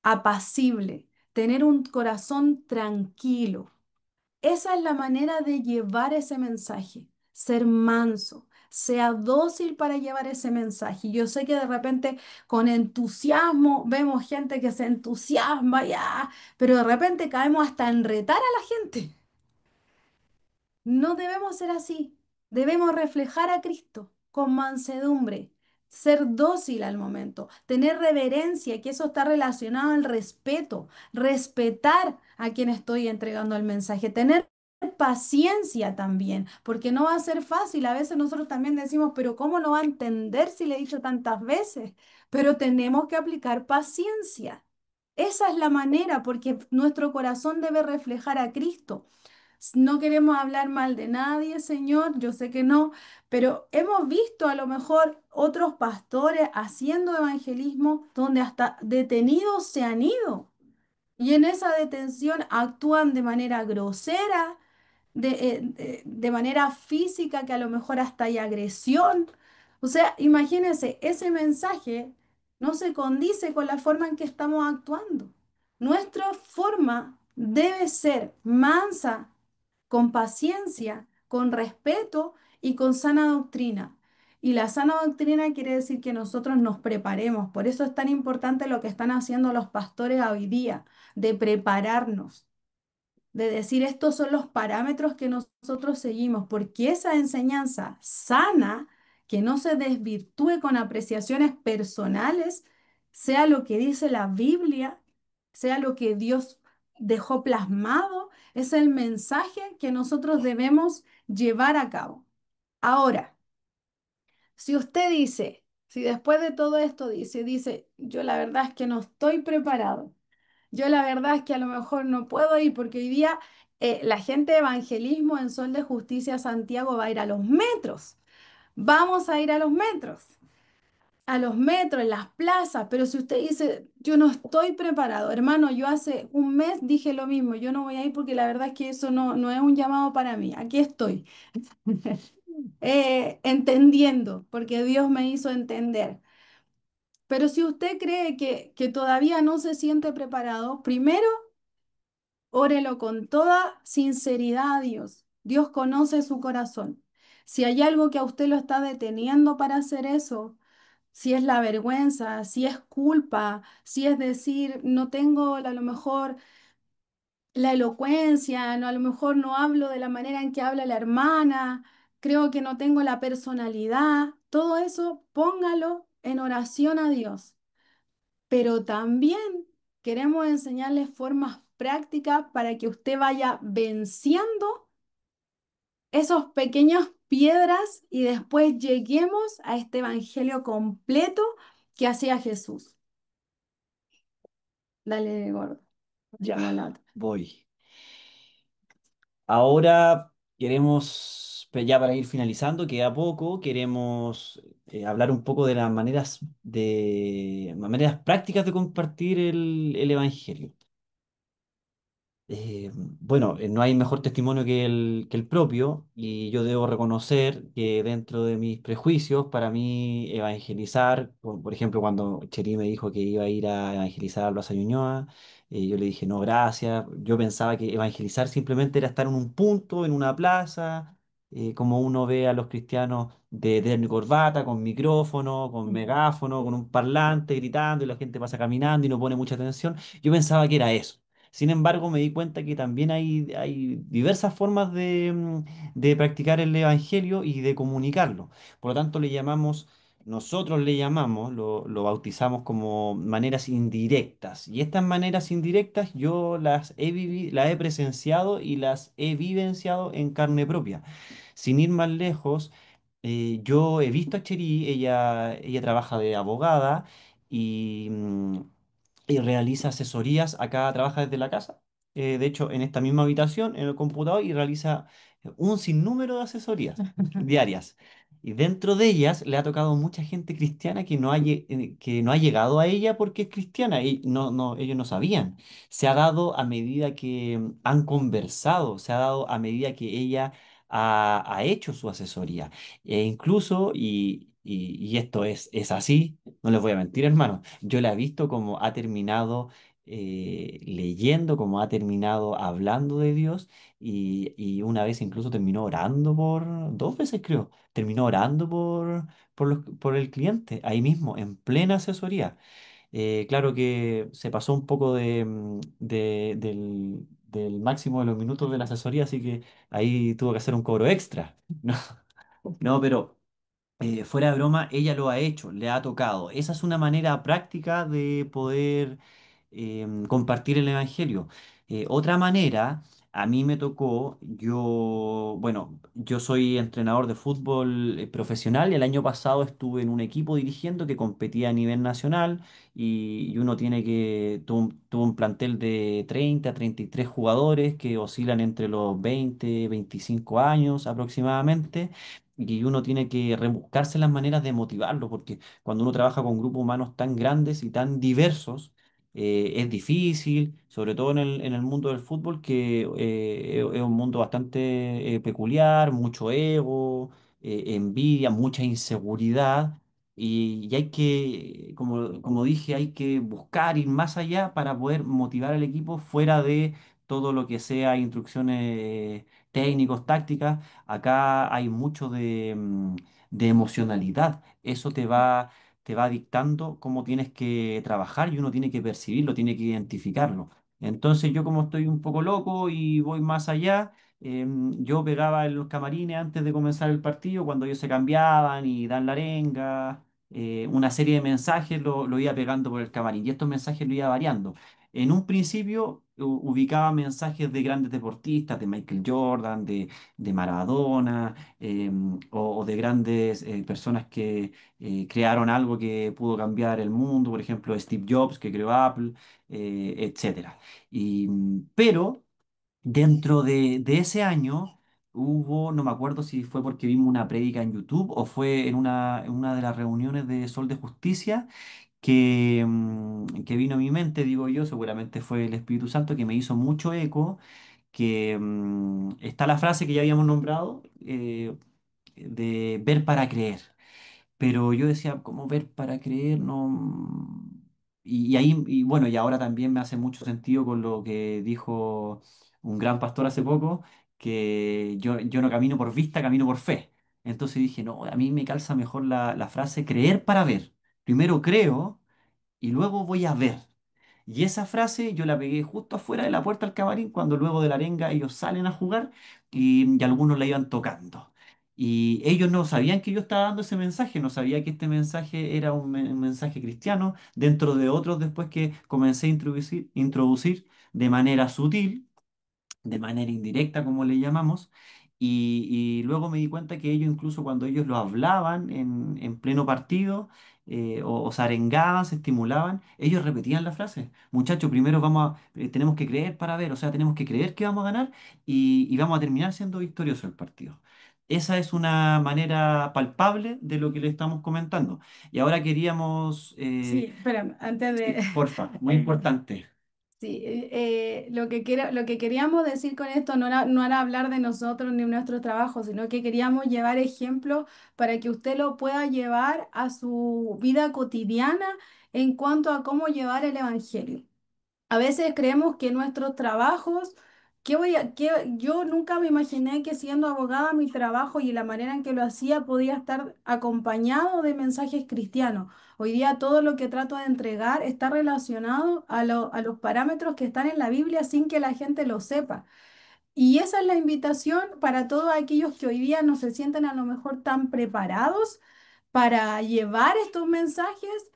apacible, tener un corazón tranquilo. Esa es la manera de llevar ese mensaje, ser manso, sea dócil para llevar ese mensaje. Y yo sé que de repente con entusiasmo vemos gente que se entusiasma ya, pero de repente caemos hasta en retar a la gente. No debemos ser así. Debemos reflejar a Cristo con mansedumbre, ser dócil al momento, tener reverencia, que eso está relacionado al respeto, respetar a quien estoy entregando el mensaje, tener paciencia también, porque no va a ser fácil. A veces nosotros también decimos, pero ¿cómo no va a entender si le he dicho tantas veces? Pero tenemos que aplicar paciencia. Esa es la manera, porque nuestro corazón debe reflejar a Cristo. No queremos hablar mal de nadie, Señor, yo sé que no, pero hemos visto a lo mejor otros pastores haciendo evangelismo donde hasta detenidos se han ido y en esa detención actúan de manera grosera, de manera física, que a lo mejor hasta hay agresión. O sea, imagínense, ese mensaje no se condice con la forma en que estamos actuando. Nuestra forma debe ser mansa, con paciencia, con respeto y con sana doctrina. Y la sana doctrina quiere decir que nosotros nos preparemos. Por eso es tan importante lo que están haciendo los pastores hoy día, de prepararnos, de decir estos son los parámetros que nosotros seguimos, porque esa enseñanza sana, que no se desvirtúe con apreciaciones personales, sea lo que dice la Biblia, sea lo que Dios dejó plasmado, es el mensaje que nosotros debemos llevar a cabo. Ahora, si usted dice, si después de todo esto dice, yo la verdad es que no estoy preparado, yo la verdad es que a lo mejor no puedo ir porque hoy día La gente de evangelismo en Sol de Justicia Santiago va a ir a los metros. Vamos a ir a los metros, en las plazas, pero si usted dice, yo no estoy preparado, hermano, yo hace un mes dije lo mismo, yo no voy a ir porque la verdad es que eso no es un llamado para mí, aquí estoy, entendiendo, porque Dios me hizo entender. Pero si usted cree que todavía no se siente preparado, primero, órelo con toda sinceridad a Dios. Dios conoce su corazón. Si hay algo que a usted lo está deteniendo para hacer eso, si es la vergüenza, si es culpa, si es decir, no tengo a lo mejor la elocuencia, no, a lo mejor no hablo de la manera en que habla la hermana, creo que no tengo la personalidad, todo eso póngalo en oración a Dios. Pero también queremos enseñarles formas prácticas para que usted vaya venciendo esos pequeñas piedras y después lleguemos a este evangelio completo que hacía Jesús. Dale, gordo. Ya, Pasemos a la otra. voy. Ahora queremos, ya para ir finalizando, queda poco, queremos hablar un poco de las maneras prácticas de compartir el Evangelio. Bueno, no hay mejor testimonio que el propio y yo debo reconocer que dentro de mis prejuicios, para mí evangelizar, por ejemplo, cuando Cheri me dijo que iba a ir a evangelizar a Plaza Ñuñoa, yo le dije, no, gracias. Yo pensaba que evangelizar simplemente era estar en un punto, en una plaza, como uno ve a los cristianos de terno y corbata, con micrófono, con megáfono, con un parlante gritando y la gente pasa caminando y no pone mucha atención. Yo pensaba que era eso. Sin embargo, me di cuenta que también hay diversas formas de practicar el evangelio y de comunicarlo. Por lo tanto, nosotros le llamamos, lo bautizamos como maneras indirectas. Y estas maneras indirectas yo las he presenciado y las he vivenciado en carne propia. Sin ir más lejos, yo he visto a Cheri, ella trabaja de abogada y realiza asesorías. Acá trabaja desde la casa. De hecho, en esta misma habitación, en el computador, y realiza un sinnúmero de asesorías diarias. Y dentro de ellas le ha tocado mucha gente cristiana que no ha llegado a ella porque es cristiana y ellos no sabían. Se ha dado a medida que han conversado, se ha dado a medida que ella ha hecho su asesoría. E incluso, y esto es así, no les voy a mentir, hermano, yo la he visto como ha terminado leyendo, como ha terminado hablando de Dios y una vez incluso terminó orando dos veces creo, terminó orando por el cliente, ahí mismo, en plena asesoría. Claro que se pasó un poco del máximo de los minutos de la asesoría, así que ahí tuvo que hacer un cobro extra. No, no, pero fuera de broma, ella lo ha hecho, le ha tocado. Esa es una manera práctica de poder compartir el Evangelio. Otra manera, a mí me tocó, bueno, yo soy entrenador de fútbol profesional y el año pasado estuve en un equipo dirigiendo que competía a nivel nacional y uno tuvo un plantel de 30 a 33 jugadores que oscilan entre los 20 25 años aproximadamente. Y uno tiene que rebuscarse las maneras de motivarlo, porque cuando uno trabaja con grupos humanos tan grandes y tan diversos, es difícil, sobre todo en el mundo del fútbol, que es un mundo bastante peculiar, mucho ego, envidia, mucha inseguridad. Y hay que, como dije, hay que buscar ir más allá para poder motivar al equipo fuera de todo lo que sea instrucciones técnicos, tácticas. Acá hay mucho de emocionalidad. Eso te va dictando cómo tienes que trabajar y uno tiene que percibirlo, tiene que identificarlo. Entonces yo como estoy un poco loco y voy más allá, yo pegaba en los camarines antes de comenzar el partido, cuando ellos se cambiaban y dan la arenga, una serie de mensajes lo iba pegando por el camarín y estos mensajes lo iba variando. En un principio ubicaba mensajes de grandes deportistas, de Michael Jordan, de Maradona, o de grandes personas que crearon algo que pudo cambiar el mundo, por ejemplo, Steve Jobs, que creó Apple, etcétera. Pero dentro de ese año hubo, no me acuerdo si fue porque vimos una prédica en YouTube o fue en una de las reuniones de Sol de Justicia que vino a mi mente, digo yo, seguramente fue el Espíritu Santo que me hizo mucho eco, que está la frase que ya habíamos nombrado, de ver para creer. Pero yo decía, ¿cómo ver para creer? No. Y ahí, y bueno, y ahora también me hace mucho sentido con lo que dijo un gran pastor hace poco, que yo no camino por vista, camino por fe. Entonces dije, no, a mí me calza mejor la frase creer para ver. Primero creo y luego voy a ver. Y esa frase yo la pegué justo afuera de la puerta del camarín cuando luego de la arenga ellos salen a jugar y algunos la iban tocando. Y ellos no sabían que yo estaba dando ese mensaje, no sabía que este mensaje era un mensaje cristiano, dentro de otros después que comencé a introducir de manera sutil, de manera indirecta, como le llamamos, y luego me di cuenta que ellos, incluso cuando ellos lo hablaban en pleno partido, o se arengaban, se estimulaban, ellos repetían la frase, muchachos, primero tenemos que creer para ver, o sea, tenemos que creer que vamos a ganar y vamos a terminar siendo victoriosos el partido. Esa es una manera palpable de lo que le estamos comentando. Y ahora queríamos, Sí, espérame, antes de... sí, porfa, muy importante. Sí, lo que queríamos decir con esto no era hablar de nosotros ni de nuestro trabajo, sino que queríamos llevar ejemplos para que usted lo pueda llevar a su vida cotidiana en cuanto a cómo llevar el evangelio. A veces creemos que nuestros trabajos, yo nunca me imaginé que siendo abogada mi trabajo y la manera en que lo hacía podía estar acompañado de mensajes cristianos. Hoy día todo lo que trato de entregar está relacionado a los parámetros que están en la Biblia sin que la gente lo sepa. Y esa es la invitación para todos aquellos que hoy día no se sienten a lo mejor tan preparados para llevar estos mensajes,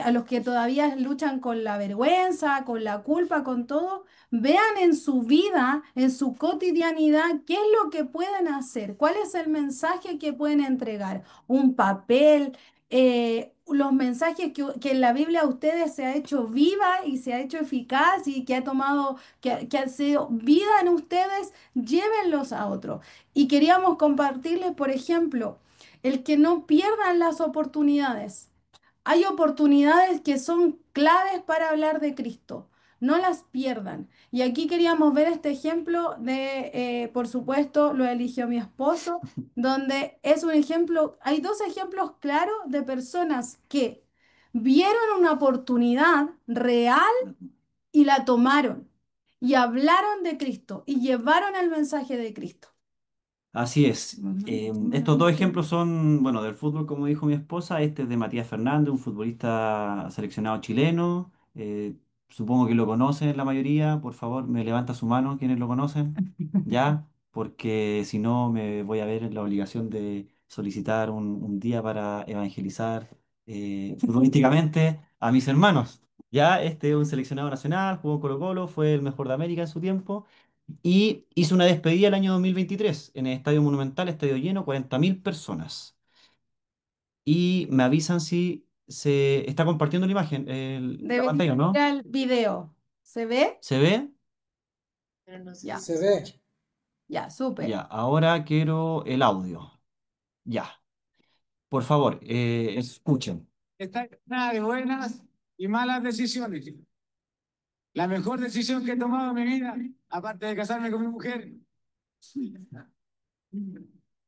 a los que todavía luchan con la vergüenza, con la culpa, con todo, vean en su vida, en su cotidianidad, qué es lo que pueden hacer, cuál es el mensaje que pueden entregar, un papel. Los mensajes que en la Biblia a ustedes se ha hecho viva y se ha hecho eficaz y que ha tomado que han sido vida en ustedes, llévenlos a otros. Y queríamos compartirles, por ejemplo, el que no pierdan las oportunidades. Hay oportunidades que son claves para hablar de Cristo. No las pierdan. Y aquí queríamos ver este ejemplo por supuesto, lo eligió mi esposo, donde es un ejemplo, hay dos ejemplos claros de personas que vieron una oportunidad real y la tomaron y hablaron de Cristo y llevaron el mensaje de Cristo. Así es. Estos dos ejemplos son, bueno, del fútbol, como dijo mi esposa. Este es de Matías Fernández, un futbolista seleccionado chileno. Supongo que lo conocen la mayoría. Por favor, me levanta su mano quienes lo conocen. ¿Ya? Porque si no, me voy a ver en la obligación de solicitar un día para evangelizar futbolísticamente a mis hermanos. Ya, este es un seleccionado nacional, jugó en Colo-Colo, fue el mejor de América en su tiempo y hizo una despedida el año 2023 en el Estadio Monumental, estadio lleno, 40.000 personas. Y me avisan si se está compartiendo la imagen, la Debería pantalla, ir ¿no? al video. ¿Se ve? ¿Se ve? Ya, Se ve. ya, súper. Ya, ahora quiero el audio. Ya, por favor, escuchen. Está llena de buenas y malas decisiones. La mejor decisión que he tomado en mi vida, aparte de casarme con mi mujer,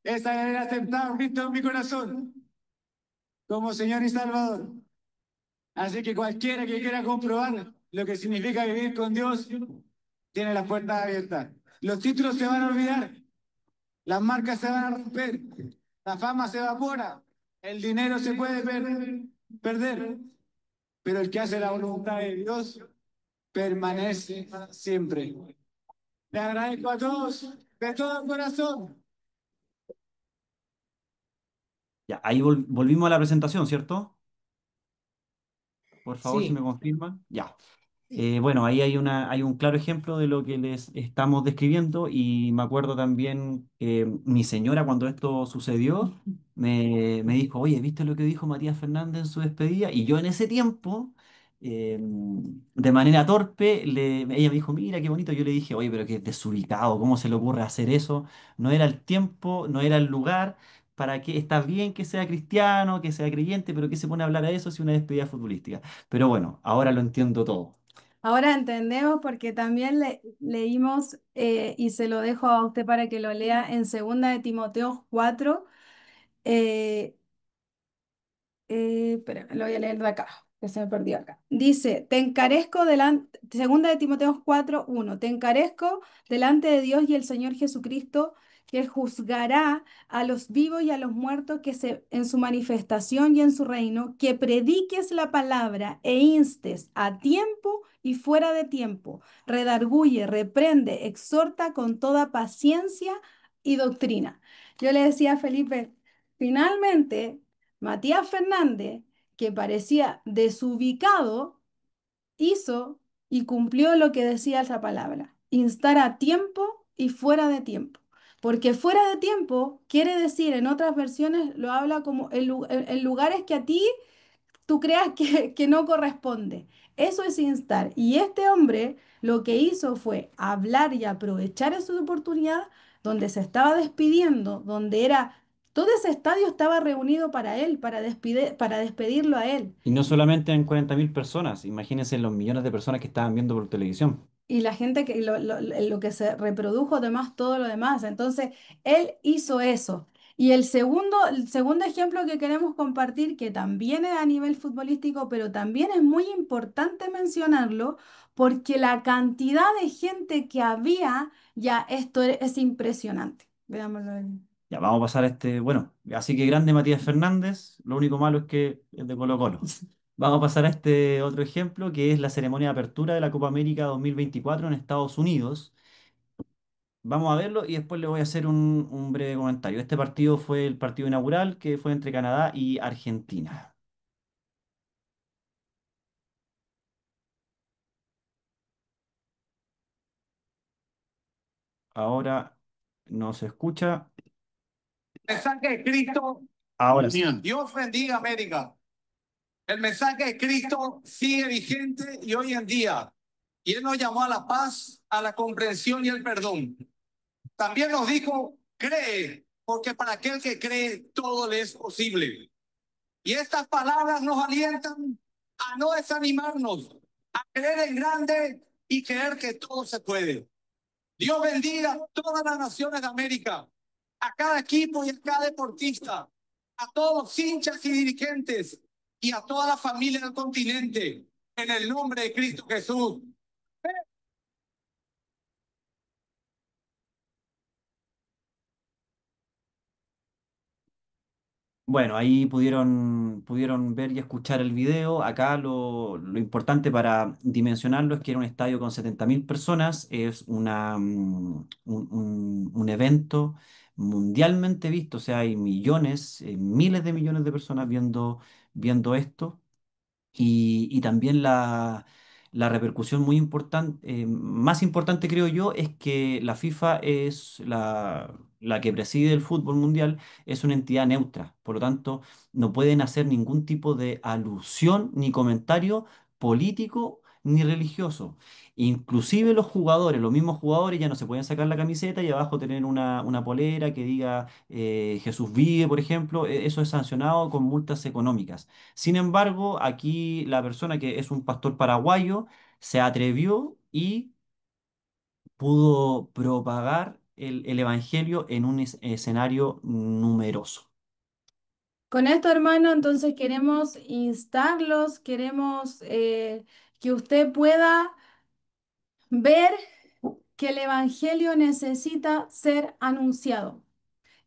es haber aceptado a Cristo en mi corazón como Señor y Salvador. Así que cualquiera que quiera comprobar lo que significa vivir con Dios, tiene las puertas abiertas. Los títulos se van a olvidar, las marcas se van a romper, la fama se evapora, el dinero se puede perder, pero el que hace la voluntad de Dios permanece siempre. Le agradezco a todos de todo corazón. Ya, ahí volvimos a la presentación, ¿cierto? Por favor, si me Sí, confirman. Ya. sí. Bueno, ahí hay un claro ejemplo de lo que les estamos describiendo y me acuerdo también que mi señora cuando esto sucedió me dijo, oye, ¿viste lo que dijo Matías Fernández en su despedida? Y yo en ese tiempo de manera torpe, ella me dijo, mira qué bonito. Yo le dije, oye, pero qué desubicado, ¿cómo se le ocurre hacer eso? No era el tiempo, no era el lugar. ¿Para qué? Está bien que sea cristiano, que sea creyente, pero ¿qué se pone a hablar a eso si una despedida futbolística? Pero bueno, ahora lo entiendo todo. Ahora entendemos porque también leímos, y se lo dejo a usted para que lo lea en segunda de Timoteo 4. Espera, lo voy a leer de acá, que se me perdió acá. Dice, te encarezco delante, segunda de Timoteo 4:1, te encarezco delante de Dios y el Señor Jesucristo, que juzgará a los vivos y a los muertos en su manifestación y en su reino, que prediques la palabra e instes a tiempo y fuera de tiempo, redarguye, reprende, exhorta con toda paciencia y doctrina. Yo le decía a Felipe, finalmente Matías Fernández, que parecía desubicado, hizo y cumplió lo que decía esa palabra, instar a tiempo y fuera de tiempo. Porque fuera de tiempo quiere decir, en otras versiones lo habla como en lugares que a ti tú creas que no corresponde. Eso es instar. Y este hombre lo que hizo fue hablar y aprovechar esa oportunidad donde se estaba despidiendo, donde era, todo ese estadio estaba reunido para él, para despedirlo a él. Y no solamente en 40.000 personas, imagínense los millones de personas que estaban viendo por televisión. Y la gente que lo que se reprodujo, además, todo lo demás. Entonces, él hizo eso. Y el segundo ejemplo que queremos compartir, que también es a nivel futbolístico, pero también es muy importante mencionarlo, porque la cantidad de gente que había, ya esto es impresionante. Veámoslo. Ya, vamos a pasar a este, bueno, así que grande Matías Fernández, lo único malo es que es de Colo-Colo. Vamos a pasar a este otro ejemplo, que es la ceremonia de apertura de la Copa América 2024 en Estados Unidos. Vamos a verlo y después le voy a hacer un breve comentario. Este partido fue el partido inaugural que fue entre Canadá y Argentina. Ahora no se escucha. Mensaje de Cristo. Ahora sí. Dios bendiga América. El mensaje de Cristo sigue vigente y hoy en día. Y Él nos llamó a la paz, a la comprensión y el perdón. También nos dijo, cree, porque para aquel que cree todo le es posible. Y estas palabras nos alientan a no desanimarnos, a creer en grande y creer que todo se puede. Dios bendiga a todas las naciones de América, a cada equipo y a cada deportista, a todos los hinchas y dirigentes y a toda la familia del continente, en el nombre de Cristo Jesús. Bueno, ahí pudieron ver y escuchar el video. Acá lo importante para dimensionarlo es que era un estadio con 70.000 personas. Es un evento mundialmente visto. O sea, hay millones, miles de millones de personas viendo esto. Y también la repercusión muy importante, más importante creo yo, es que la FIFA es la que preside el fútbol mundial, es una entidad neutra. Por lo tanto, no pueden hacer ningún tipo de alusión ni comentario político ni religioso. Inclusive los jugadores, los mismos jugadores ya no se pueden sacar la camiseta y abajo tener una polera que diga Jesús vive, por ejemplo. Eso es sancionado con multas económicas. Sin embargo, aquí la persona que es un pastor paraguayo se atrevió y pudo propagar el evangelio en un escenario numeroso. Con esto, hermano, entonces queremos instarlos, queremos que usted pueda ver que el Evangelio necesita ser anunciado,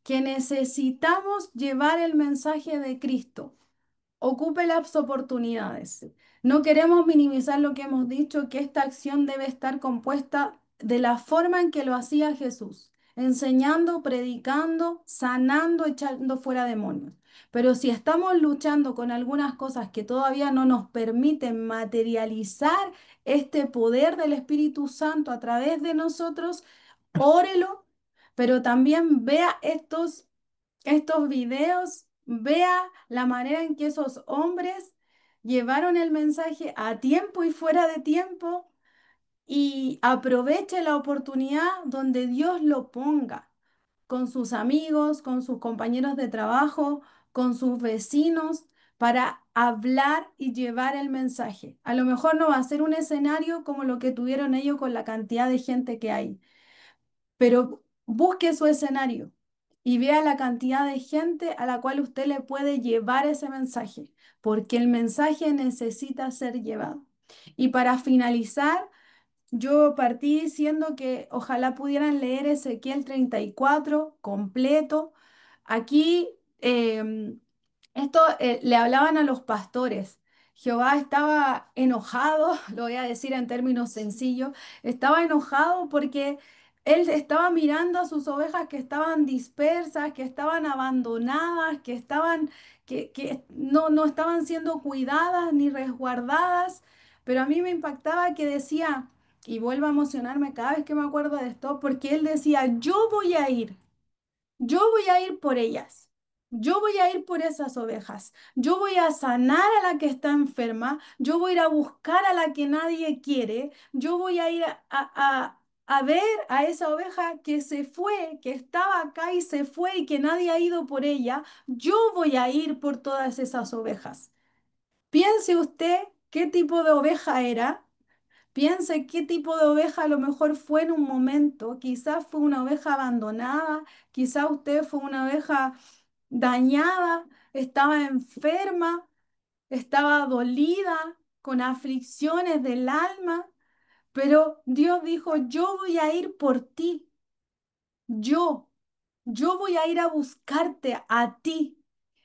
que necesitamos llevar el mensaje de Cristo. Ocupe las oportunidades. No queremos minimizar lo que hemos dicho, que esta acción debe estar compuesta de la forma en que lo hacía Jesús, enseñando, predicando, sanando, echando fuera demonios. Pero si estamos luchando con algunas cosas que todavía no nos permiten materializar este poder del Espíritu Santo a través de nosotros, órelo, pero también vea estos videos, vea la manera en que esos hombres llevaron el mensaje a tiempo y fuera de tiempo, y aproveche la oportunidad donde Dios lo ponga, con sus amigos, con sus compañeros de trabajo, con sus vecinos, para hablar y llevar el mensaje. A lo mejor no va a ser un escenario como lo que tuvieron ellos con la cantidad de gente que hay, pero busque su escenario y vea la cantidad de gente a la cual usted le puede llevar ese mensaje, porque el mensaje necesita ser llevado. Y para finalizar, yo partí diciendo que ojalá pudieran leer Ezequiel 34 completo. Aquí esto le hablaban a los pastores. Jehová estaba enojado, lo voy a decir en términos sencillos, estaba enojado porque él estaba mirando a sus ovejas que estaban dispersas, que estaban abandonadas, que no estaban siendo cuidadas ni resguardadas. Pero a mí me impactaba que decía, y vuelvo a emocionarme cada vez que me acuerdo de esto, porque él decía, yo voy a ir por ellas, yo voy a ir por esas ovejas, yo voy a sanar a la que está enferma, yo voy a ir a buscar a la que nadie quiere, yo voy a ir a ver a esa oveja que se fue, que estaba acá y se fue y que nadie ha ido por ella, yo voy a ir por todas esas ovejas. Piense usted qué tipo de oveja era. Piense qué tipo de oveja a lo mejor fue en un momento. Quizás fue una oveja abandonada, quizás usted fue una oveja dañada, estaba enferma, estaba dolida, con aflicciones del alma, pero Dios dijo, yo voy a ir por ti, yo, yo voy a ir a buscarte a ti.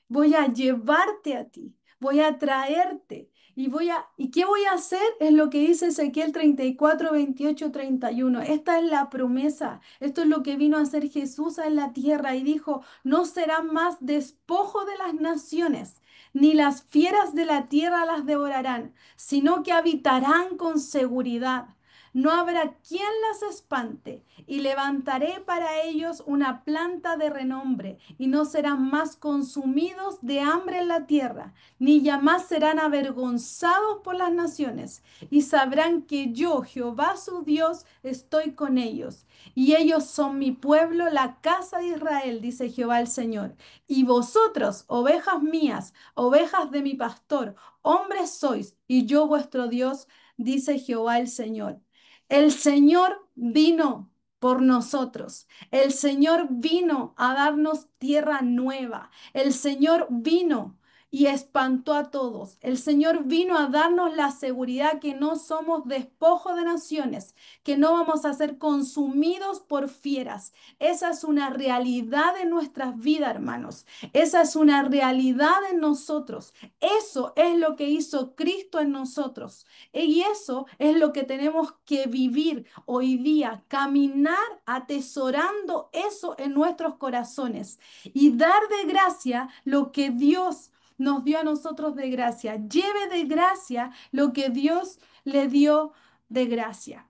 Voy a llevarte a ti, voy a traerte ¿y qué voy a hacer? Es lo que dice Ezequiel 34, 28, 31. Esta es la promesa, esto es lo que vino a hacer Jesús en la tierra y dijo, no serán más despojo de las naciones, ni las fieras de la tierra las devorarán, sino que habitarán con seguridad. No habrá quien las espante, y levantaré para ellos una planta de renombre, y no serán más consumidos de hambre en la tierra, ni jamás serán avergonzados por las naciones, y sabrán que yo, Jehová su Dios, estoy con ellos, y ellos son mi pueblo, la casa de Israel, dice Jehová el Señor. Y vosotros, ovejas mías, ovejas de mi pastor, hombres sois, y yo vuestro Dios, dice Jehová el Señor. El Señor vino por nosotros. El Señor vino a darnos tierra nueva. El Señor vino y espantó a todos. El Señor vino a darnos la seguridad que no somos despojo de naciones, que no vamos a ser consumidos por fieras. Esa es una realidad en nuestras vidas, hermanos. Esa es una realidad en nosotros. Eso es lo que hizo Cristo en nosotros. Y eso es lo que tenemos que vivir hoy día, caminar atesorando eso en nuestros corazones y dar de gracia lo que Dios nos dio a nosotros de gracia. Lleve de gracia lo que Dios le dio de gracia.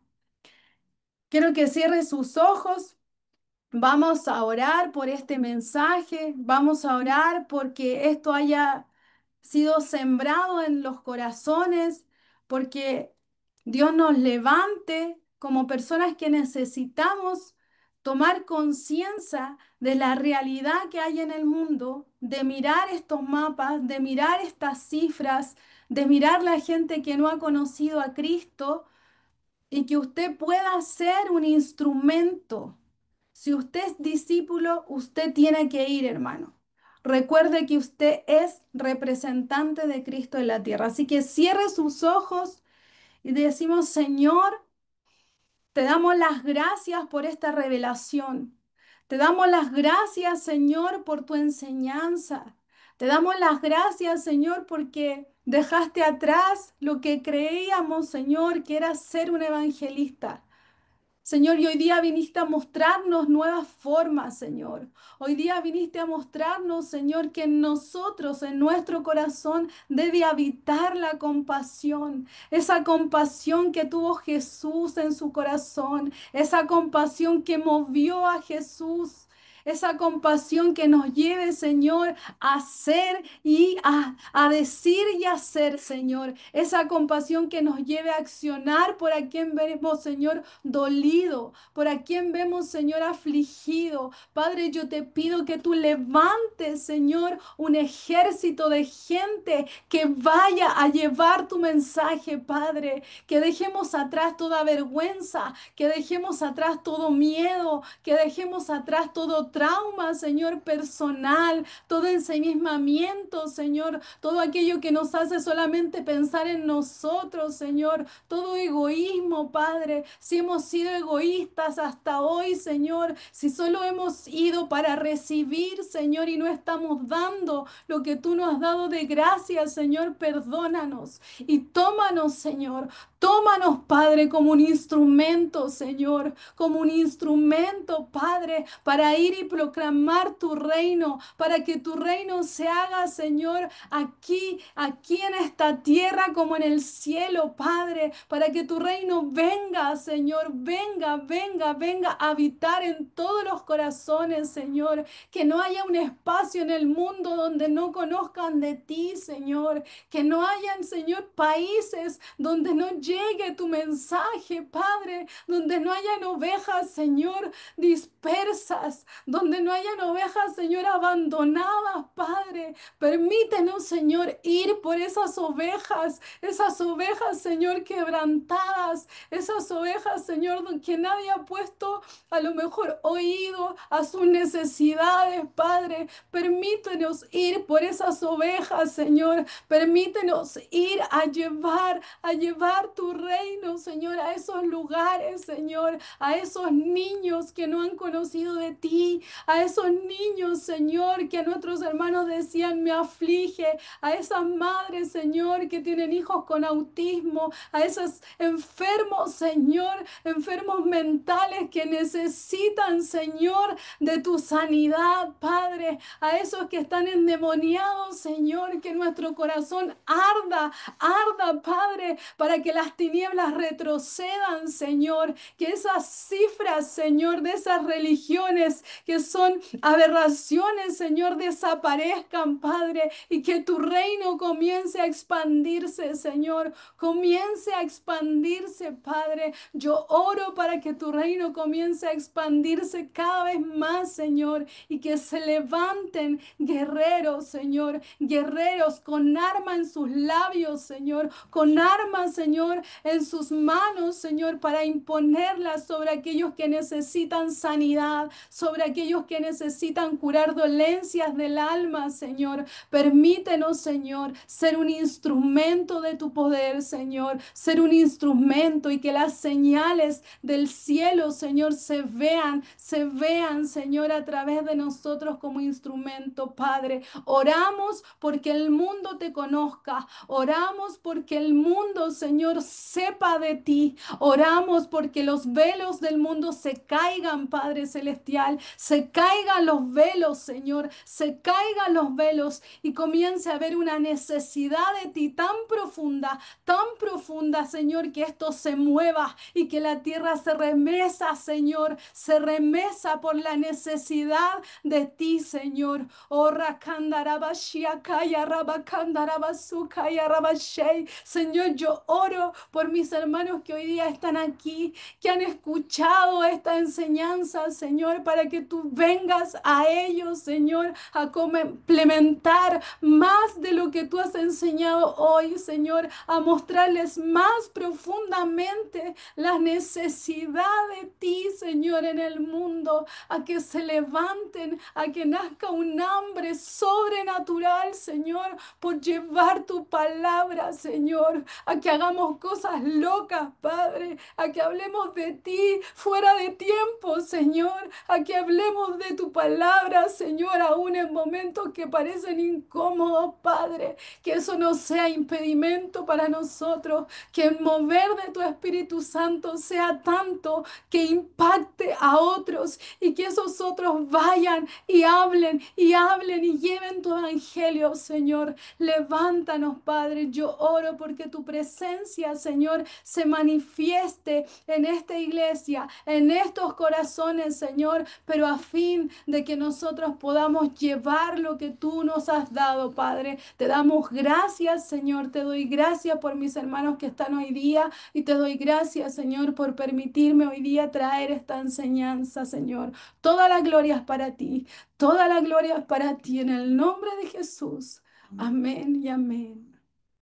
Quiero que cierre sus ojos. Vamos a orar por este mensaje, vamos a orar porque esto haya sido sembrado en los corazones, porque Dios nos levante como personas que necesitamos tomar conciencia de la realidad que hay en el mundo, de mirar estos mapas, de mirar estas cifras, de mirar la gente que no ha conocido a Cristo y que usted pueda ser un instrumento. Si usted es discípulo, usted tiene que ir, hermano. Recuerde que usted es representante de Cristo en la tierra. Así que cierre sus ojos y decimos, Señor, te damos las gracias por esta revelación. Te damos las gracias, Señor, por tu enseñanza. Te damos las gracias, Señor, porque dejaste atrás lo que creíamos, Señor, que era ser un evangelista. Señor, y hoy día viniste a mostrarnos nuevas formas, Señor. Hoy día viniste a mostrarnos, Señor, que en nosotros, en nuestro corazón, debe habitar la compasión. Esa compasión que tuvo Jesús en su corazón. Esa compasión que movió a Jesús. esa compasión que nos lleve, Señor, a hacer y a decir y hacer, Señor, esa compasión que nos lleve a accionar por a quien vemos, Señor, dolido, por a quien vemos, Señor, afligido. Padre, yo te pido que tú levantes, Señor, un ejército de gente que vaya a llevar tu mensaje, Padre, que dejemos atrás toda vergüenza, que dejemos atrás todo miedo, que dejemos atrás todo trauma, Señor, personal, todo ensimismamiento, Señor, todo aquello que nos hace solamente pensar en nosotros, Señor, todo egoísmo, Padre. Si hemos sido egoístas hasta hoy, Señor, si solo hemos ido para recibir, Señor, y no estamos dando lo que tú nos has dado de gracia, Señor, perdónanos y tómanos, Señor. Tómanos, Padre, como un instrumento, Señor, como un instrumento, Padre, para ir y proclamar tu reino, para que tu reino se haga, Señor, aquí en esta tierra como en el cielo, Padre, para que tu reino venga, Señor, venga a habitar en todos los corazones, Señor, que no haya un espacio en el mundo donde no conozcan de ti, Señor, que no hayan, Señor, países donde no llegue tu mensaje, Padre, donde no hayan ovejas, Señor, dispersas, donde no hayan ovejas, Señor, abandonadas, Padre. Permítenos, Señor, ir por esas ovejas, Señor, quebrantadas, esas ovejas, Señor, que nadie ha puesto a lo mejor oído a sus necesidades, Padre. Permítenos ir por esas ovejas, Señor. Permítenos ir a llevar tu reino, Señor, a esos lugares, Señor, a esos niños que no han conocido de ti, a esos niños, Señor, que nuestros hermanos decían me aflige, a esas madres, Señor, que tienen hijos con autismo, a esos enfermos, Señor, enfermos mentales que necesitan, Señor, de tu sanidad, Padre, a esos que están endemoniados, Señor, que nuestro corazón arda, Padre, para que las tinieblas retrocedan, Señor, que esas cifras, Señor, de esas religiones que son aberraciones, Señor, desaparezcan, Padre, y que tu reino comience a expandirse, Señor, comience a expandirse, Padre. Yo oro para que tu reino comience a expandirse cada vez más, Señor, y que se levanten guerreros, Señor, guerreros con arma en sus labios, Señor, con armas, Señor, en sus manos, Señor, para imponerlas sobre aquellos que necesitan sanidad, sobre aquellos que necesitan curar dolencias del alma, Señor. Permítenos, Señor, ser un instrumento de tu poder, Señor, ser un instrumento y que las señales del cielo, Señor, se vean, Señor, a través de nosotros como instrumento, Padre. Oramos porque el mundo te conozca. Oramos porque el mundo, Señor, sepa de ti. Oramos porque los velos del mundo se caigan, Padre Celestial. Se caigan los velos, Señor. Se caigan los velos y comience a haber una necesidad de ti tan profunda, Señor, que esto se mueva y que la tierra se remesa, Señor. Se remesa por la necesidad de ti, Señor. Oh, rakandarabashiakaya, rabakandarabasukaya, rabashei. Señor, yo oro por mis hermanos que hoy día están aquí, que han escuchado esta enseñanza, Señor, para que tú vengas a ellos, Señor, a complementar más de lo que tú has enseñado hoy, Señor, a mostrarles más profundamente la necesidad de ti, Señor, en el mundo, a que se levanten, a que nazca un hambre sobrenatural, Señor, por llevar tu palabra, Señor, a que hagamos cosas locas, Padre, a que hablemos de ti fuera de tiempo, Señor, a que hablemos de tu palabra, Señor, aún en momentos que parecen incómodos, Padre, que eso no sea impedimento para nosotros, que el mover de tu Espíritu Santo sea tanto que impacte a otros y que esos otros vayan y hablen y lleven tu evangelio, Señor. Levántanos, Padre. Yo oro porque tu presencia gracia, Señor, se manifieste en esta iglesia, en estos corazones, Señor, pero a fin de que nosotros podamos llevar lo que tú nos has dado, Padre. Te damos gracias, Señor. Te doy gracias por mis hermanos que están hoy día y te doy gracias, Señor, por permitirme hoy día traer esta enseñanza, Señor. Toda la gloria es para ti. Toda la gloria es para ti en el nombre de Jesús. Amén y amén.